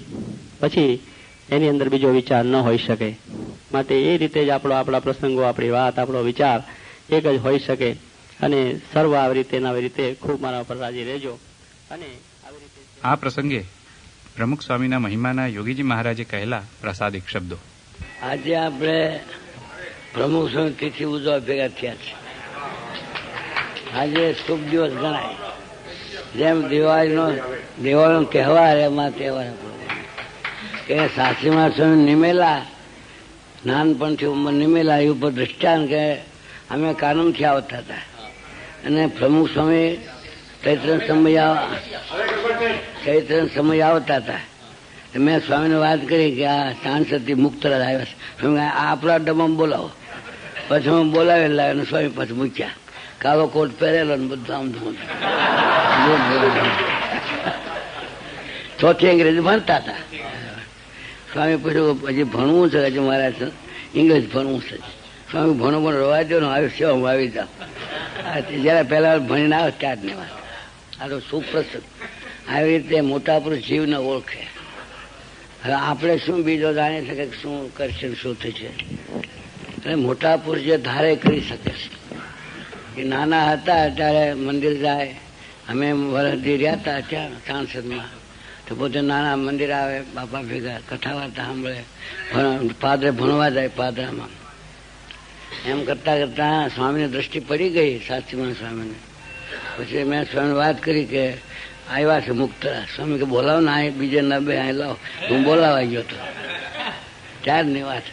પછી એની અંદર બીજો વિચાર ન હોઈ શકે. માટે એ રીતે જ આપણા પ્રસંગો, આપણી વાત, આપણો વિચાર એક જ હોઈ શકે. અને સર્વ આવી રીતે ખૂબ મારા પર રાજી રહેજો. અને આવી રીતે આ પ્રસંગે પ્રમુખ સ્વામીના મહિમાના યોગીજી મહારાજે કહેલા પ્રસાદિક શબ્દો. આજે આપણે પ્રમુખ સ્વામી તિથિ ઉજવવા ભેગા થયા છે. આજે શુભ દિવસ ગણાય. જેમ દિવાળીનો તહેવાર, એમાં તહેવાર કે સાસરીમાં સ્વામી નિમેલા, નાનપણથી ઉંમર નિમેલા, એ ઉપર દ્રષ્ટાંત કે અમે કાનમથી આવતા હતા અને પ્રમુખ સ્વામી ચૈત્ર સમય આવતા હતા. મેં સ્વામીને વાત કરી કે આ સાંસદથી મુક્તરાજ આવ્યા છે, સ્વામી આ આપણા ડબ્બામાં બોલાવો. પછી હું બોલાવી લાવ્યો, સ્વામી પછી મૂક્યા. કાળો કોટ પહેરેલો ને બધું આમ ચોથી અંગ્રેજી ભણતા હતા. સ્વામી પૂછ્યું હજી ભણવું છે? હજી મારે ઇંગ્લિશ ભણવું છે. સ્વામી ભણો પણ રવા દો ને, આવી સેવામાં આવી જાઓ. જયારે પહેલા ભણીને આવે ત્યારની વાત. આ તો સુપ્રસંગ. આવી રીતે મોટા પુરુષ જીવને ઓળખે. હવે આપણે શું બીજો જાણી શકે શું કરશે, શું થશે? એટલે મોટા પુરુષ જે ધારે કરી શકે છે. એ નાના હતા ત્યારે મંદિર જાય. અમે વરસથી રહ્યા હતા ત્યાં સાંસદમાં, તો પોતે નાના મંદિર આવે, બાપા ભેગા કથા વાર્તા સાંભળે, પાદરે ભણવા જાય પાદરામાં. એમ કરતા કરતા સ્વામીને દ્રષ્ટિ પડી ગઈ સાચીમાં સ્વામીને. પછી મેં સ્વામીને વાત કરી કે આવ્યા છે મુક્તરા. સ્વામી કે બોલાવો ને, આ બીજે ના બે અહીં લાવો. હું બોલાવા ગયો હતો ત્યારની વાત.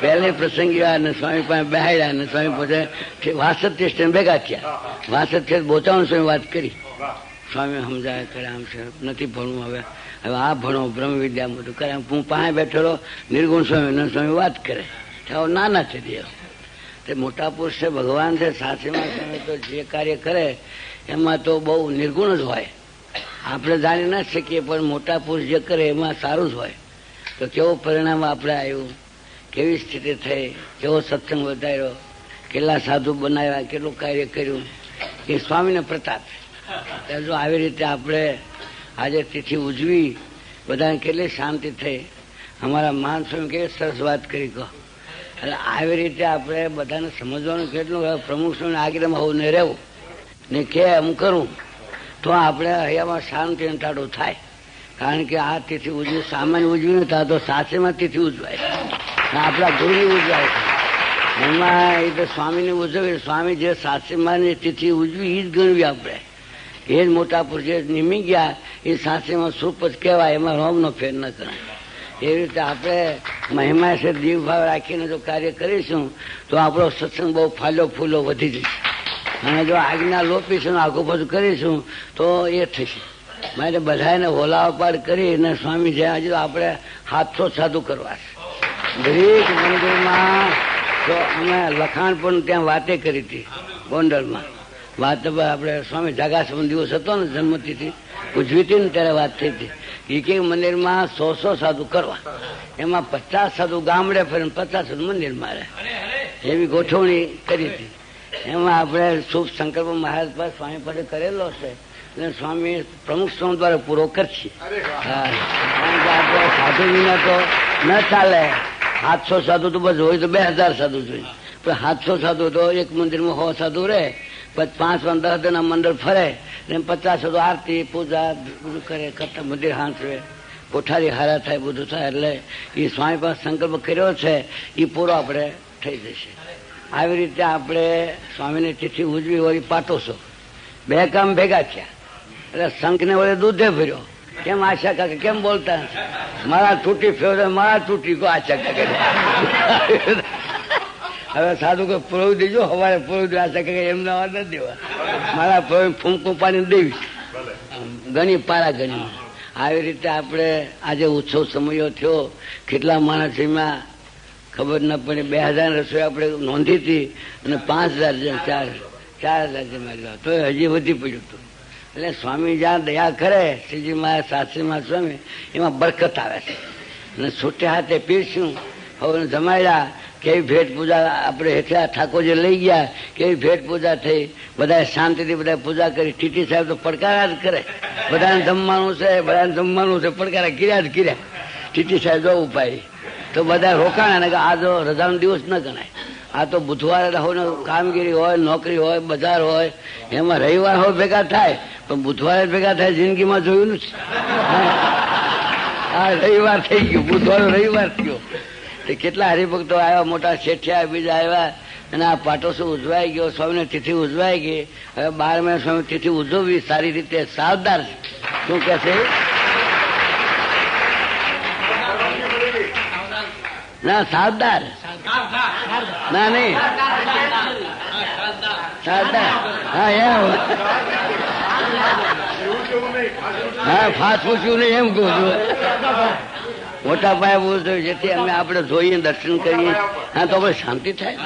પહેલી પ્રસંગી અને સ્વામી પાસે બેહાડ્યા અને સ્વામી પોતે વાસઠથી સ્ટેન્ડ ભેગા થયા. 62 બોચાવણ સ્વામી વાત કરી. સ્વામી સમજાય કરે આમ છે, નથી ભણવું, હવે આ ભણો બ્રહ્મ વિદ્યા બધું કરે. હું પાસે બેઠેલો નિર્ગુણ સ્વામી સ્વામી વાત કરે. નાના છે દેવ, તે મોટા પુરુષ છે, ભગવાન છે. સાચીમાં સ્વામી તો જે કાર્ય કરે એમાં તો બહુ નિર્ગુણ જ હોય. આપણે જાણી ના શકીએ, પણ મોટા પુરુષ જે કરે એમાં સારું જ હોય. તો કેવું પરિણામ આપણે આવ્યું, કેવી સ્થિતિ થઈ, કેવો સત્સંગ વધાર્યો, કેટલા સાધુ બનાવ્યા, કેટલું કાર્ય કર્યું, એ સ્વામીને પ્રતાપ. જો આવી રીતે આપણે આજે તિથિ ઉજવી, બધાને કેટલી શાંતિ થઈ. અમારા મહાન સ્વામી કેવી સરસ વાત કરી કહો. એટલે આવી રીતે આપણે બધાને સમજવાનું કેટલું, પ્રમુખ સ્વામી આજ્ઞામાં હોવું ને રહેવું ને કે હું કરું તો આપણે હૈયામાં શાંતિ ટાળું થાય. કારણ કે આ તિથિ ઉજવી સામાન્ય ઉજવી નથી, આ તો સાચેમાં તિથિ ઉજવાય, આપણા ગુરુની ઉજવાય છે. એમાં એ તો સ્વામીની ઉજવી, સ્વામી જે સાચેમાંની તિથિ ઉજવી એ જ ગણવી આપણે. એ જ મોટા પુરુષ જે નિમી ગયા એ સાચેમાં સુપ જ કહેવાય, એમાં રોમનો ફેર ન કરાય. એવી રીતે આપણે મહિમા છે દીવ ભાવ રાખીને જો કાર્ય કરીશું તો આપણો સત્સંગ બહુ ફાલો ફૂલો વધી જશે. અને જો આજ્ઞા લોપીશું, આગુ પાછું કરીશું તો એ થશે. માટે બધાને હોલાપાડ કરીને સ્વામી છે હજુ આપણે 700 સાધુ કરવા છે. દરેક મંદિરમાં તો અમે લખાણ પણ ત્યાં વાતે કરી હતી ગોંડલમાં. વાત આપણે સ્વામી જાગાસમન દિવસ હતો ને, જન્મતિથિ ઉજવી હતી ને ત્યારે વાત થઈ હતી. એક એક મંદિરમાં 100 સાધુ કરવા, એમાં 50 સાધુ ગામડે ફરીને 50 સાધુ મંદિરમાં રહે, એવી ગોઠવણી કરી હતી. એમાં આપણે શુભ સંકલ્પ મહારાજ પાસે સ્વામી પાસે કરેલો છે અને સ્વામી પ્રમુખ સ્વામી દ્વારા પૂરો કરશે. આપણે સાધુ વિના તો ન ચાલે. 700 સાધુ તો બસ હોય તો 2000 સાધુ જોઈએ, પણ 700 સાધુ તો એક મંદિરમાં 100 સાધુ રહે, પછી 5 10 જણા મંડળ ફરે, 50 સાધુ આરતી પૂજા બધું કરે, કરતા મંદિર હાંસવે, કોઠારી હારા થાય, બધું થાય. એટલે એ સ્વામી પાસે સંકલ્પ કર્યો છે એ પૂરો આપણે થઈ જશે. આવી રીતે આપણે સ્વામીની તિથિ ઉજવી વળી પાટોશો, 2 કામ ભેગા થયા. એટલે શંખને વળે દૂધે ભર્યો. કેમ આશા કાકા કેમ બોલતા? મારા તૂટી ફેવરે મારા તૂટી કો આશા કાકા. હવે સાધુ કોઈ પુરવી દેજો, સવારે પુરવી આશા કાકા એમના વાત નથી દેવા. મારા પુરવી ફૂંકું પાણી દેવી ઘણી પારા ઘણી. આવી રીતે આપણે આજે ઉત્સવ સમયો થયો. કેટલા માણસ એમાં ખબર ન પડી. 2000 રસોઈ આપણે નોંધી હતી અને 5000 જણ 4000 જણ તો હજી વધી પડ્યું હતું. એટલે સ્વામી જ્યાં દયા કરે, શ્રીજી મહારાજ સાસરીમાં સ્વામી, એમાં બરકત આવે છે. અને છૂટે હાથે પીરશું, હવે જમાડ્યા કેવી ભેટ પૂજા આપણે હેઠળ ઠાકોરજી લઈ ગયા, કેવી ભેટ પૂજા થઈ, બધા શાંતિથી બધા પૂજા કરી. ટીટી સાહેબ તો પડકારા જ કરે, બધાને જમવાનું છે, બધાને જમવાનું છે, પડકારા કર્યા જ કર્યા. ટીટી સાહેબ જો ઉપાય તો બધા રોકાણા ને આ જો રજાનો દિવસ ન ગણાય. આ તો બુધવારે કામગીરી હોય, નોકરી હોય, બજાર હોય, એમાં રવિવાર હોય ભેગા થાય, પણ બુધવારે ભેગા થાય જિંદગીમાં જોયું નથી. આ રવિવાર થઈ ગયું, બુધવારે રવિવાર થયો. કેટલા હરિભક્તો આવ્યા, મોટા શેઠિયા બીજા આવ્યા, અને આ પાટોત્સવ ઉજવાઈ ગયો, સ્વામીની તિથિ ઉજવાઈ ગઈ. હવે 12 મહિના સ્વામી તિથિ ઉજવવી સારી રીતે સાવધાન. શું કે છે? ના સાવધાન ના નહીં સાવધાન. હા એમ હા ફાસ્ટ પૂછ્યું નહીં એમ કહું છું. મોટા પાયે પૂછ્યું જેથી અમે આપણે જોઈએ, દર્શન કરીએ, હા તો આપણે શાંતિ થાય.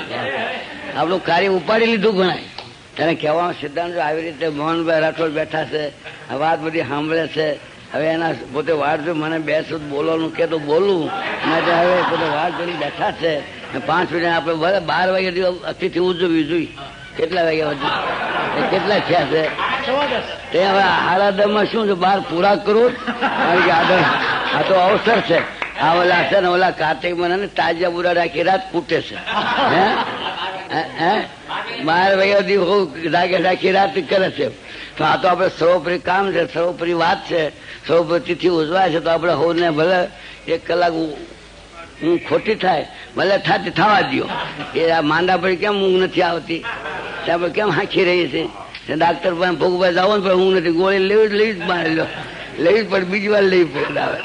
આપણું કાર્ય ઉપાડી લીધું ગણાય. તેને કહેવાનો સિદ્ધાંત આવી રીતે મોહનભાઈ રાઠોડ બેઠા છે, આ વાત બધી સાંભળે છે. હવે એના પોતે વાત જો મને 2 શુદ્ધ બોલવાનું કે તો બોલું, માટે હવે પોતે વાત જોડી બેઠા છે. 5 મિનિટ આપણે 12 વાગ્યા અતિથિ ઉજવવી જોઈએ. કેટલા વાગ્યા વધુ કેટલા થયા છે તે હવે આરાધનમાં શું છે 12 પૂરા કરું. કારણ કે આ તો અવસર છે. આ ઓલા છે ને ઓલા કાર્તિક મહિના તાજા બુરા રાખી રાત કૂટે છે. હે 12 વાગ્યા રાખી રાત કરે છે. તો આ તો આપણે સર્વોપરી કામ છે, સર્વોપરી વાત છે, સર્વોપરી તિથિ ઉજવાય છે. તો આપણે હોને ભલે 1 કલાક ઊંઘ ખોટી થાય, ભલે થવા દો. એ આ માંદા પડી કેમ ઊંઘ નથી આવતી, આપણે કેમ હાંખી રહી છે. ડાક્ટર પાસે ભોગભાઈ જાવ ને પણ ઊંઘ નથી, ગોળી લેવી જ મારી લો, લેવી જ પડે, બીજી વાર લેવી પડે. આવે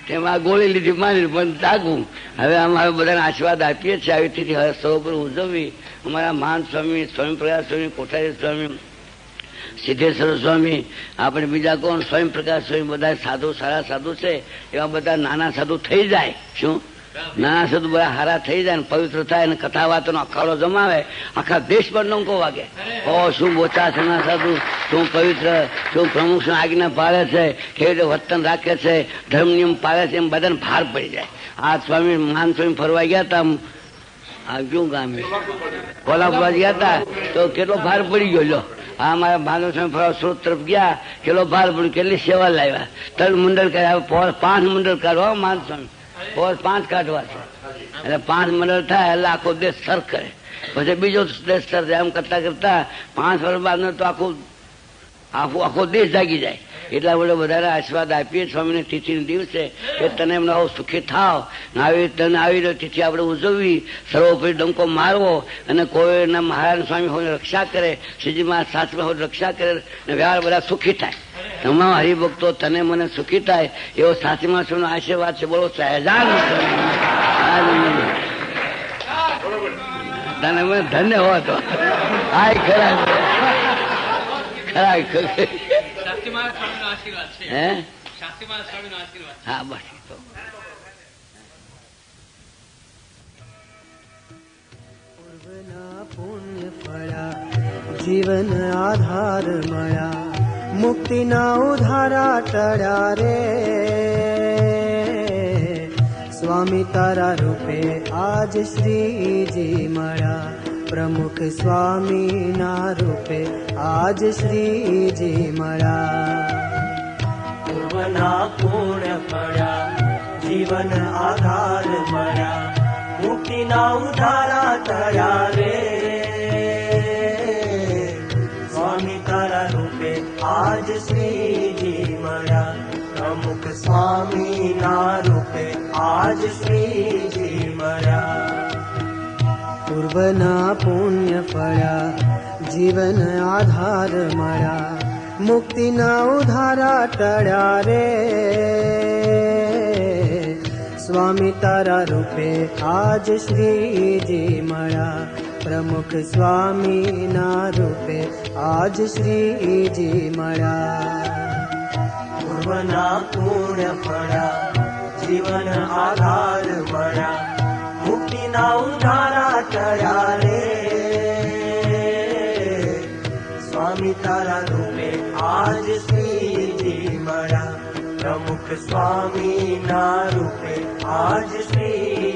તેમાં ગોળી લીધી માની પણ તાગું. હવે અમારે બધાને આશીર્વાદ આપીએ છીએ આવી તિથિ હવે સર્વોપરી ઉજવવી. અમારા મહાન સ્વામી, સ્વામી પ્રકાશ સ્વામી, કોઠારી સ્વામી, સિદ્ધેશ્વર સ્વામી, આપણે બીજા કોણ, સ્વયં પ્રકાશ સ્વામી, બધા સાધુ સારા સાધુ છે. એવા બધા નાના સાધુ થઈ જાય. શું નાના સાધુ બધા હારા થઈ જાય ને પવિત્ર થાય ને કથા વાતોનો અખાડો જમાવે, આખા દેશમાં ડંકો વાગે. ઓ શું બોચાસના સાધુ, શું પવિત્ર, શું પ્રમુખ, શું આજ્ઞા પાળે છે, કેવી રીતે વર્તન રાખે છે, ધર્મ નિયમ પાળે છે, એમ બધાને ભાર પડી જાય. આ સ્વામી મહાન સ્વામી ફરવા ગયા હતા ક્યું ગામ કોલ્હાપુર ગયા હતા તો કેટલો ભાર પડી ગયો. લો આ મારા ભાનુ સ્વામી ફરવા સુરત તરફ ગયા, કેટલો ભાર પડ્યો, કેટલી સેવા લાવ્યા. 3 મંડળ કર્યા, 5 મંડળ કાઢવા મહાન સ્વામી, 5 કાઢવા છે. એટલે 5 મંડળ થાય એટલે આખો દેશ સર કરે, પછી બીજો દેશ સર જાય. એમ કરતા કરતા 5 વર્ષ બાદ તો આખો દેશ જાગી જાય. એટલા વડે વધારે આશીર્વાદ આપીએ સ્વામીને તિથિના દિવસે કે તને એમને સુખી થાવ. તને આવી તિથિ આપણે ઉજવવી, સર્વોપરી ડંકો મારવો, અને કોઈના મહારાજ સ્વામી હોય રક્ષા કરે, શ્રીજીમાં સાસમાં હોય રક્ષા કરે, અને વ્યવહાર બધા સુખી થાય. તમામ હરિભક્તો તને મને સુખી થાય એવો સાચીમાં સ્વામીનો આશીર્વાદ છે. બોલો સહેજાન તને મને ધન્ય હો તો આ ખરા હા બસ તો પુણ્ય ફળા જીવન આધાર મળ્યા, મુક્તિના ઉધારા ટળ્યા રે. સ્વામી તારા રૂપે આજ શ્રીજી મળ્યા, પ્રમુખ સ્વામીના રૂપે આજ શ્રીજી મળ્યા. પૂર્વના પુણ્ય ફળ્યા જીવન આધાર મળ્યા, મુક્તિના ઉધારા ટળ્યા રે. સ્વામી તારા રૂપે આજ શ્રીજી મળ્યા, પ્રમુખ સ્વામીના રૂપે આજ શ્રીજી મળ્યા. પૂર્વના પુણ્ય ફળ્યા જીવન આધાર મળ્યા, મુક્તિના ઉધારા ટળ્યા રે. સ્વામી તારા રૂપે આજ શ્રીજી મળ્યા, પ્રમુખ સ્વામીના રૂપે આજ શ્રીજી મળ્યા. પૂર્વના પુણ્ય ફળ્યા જીવન આધાર મળ્યા, મુક્તિના ઉધારા ટળ્યા રે. સ્વામી તારા રૂપે આજ શ્રીજી મળ્યા, પ્રમુખ સ્વામીના રૂપે આજ શ્રી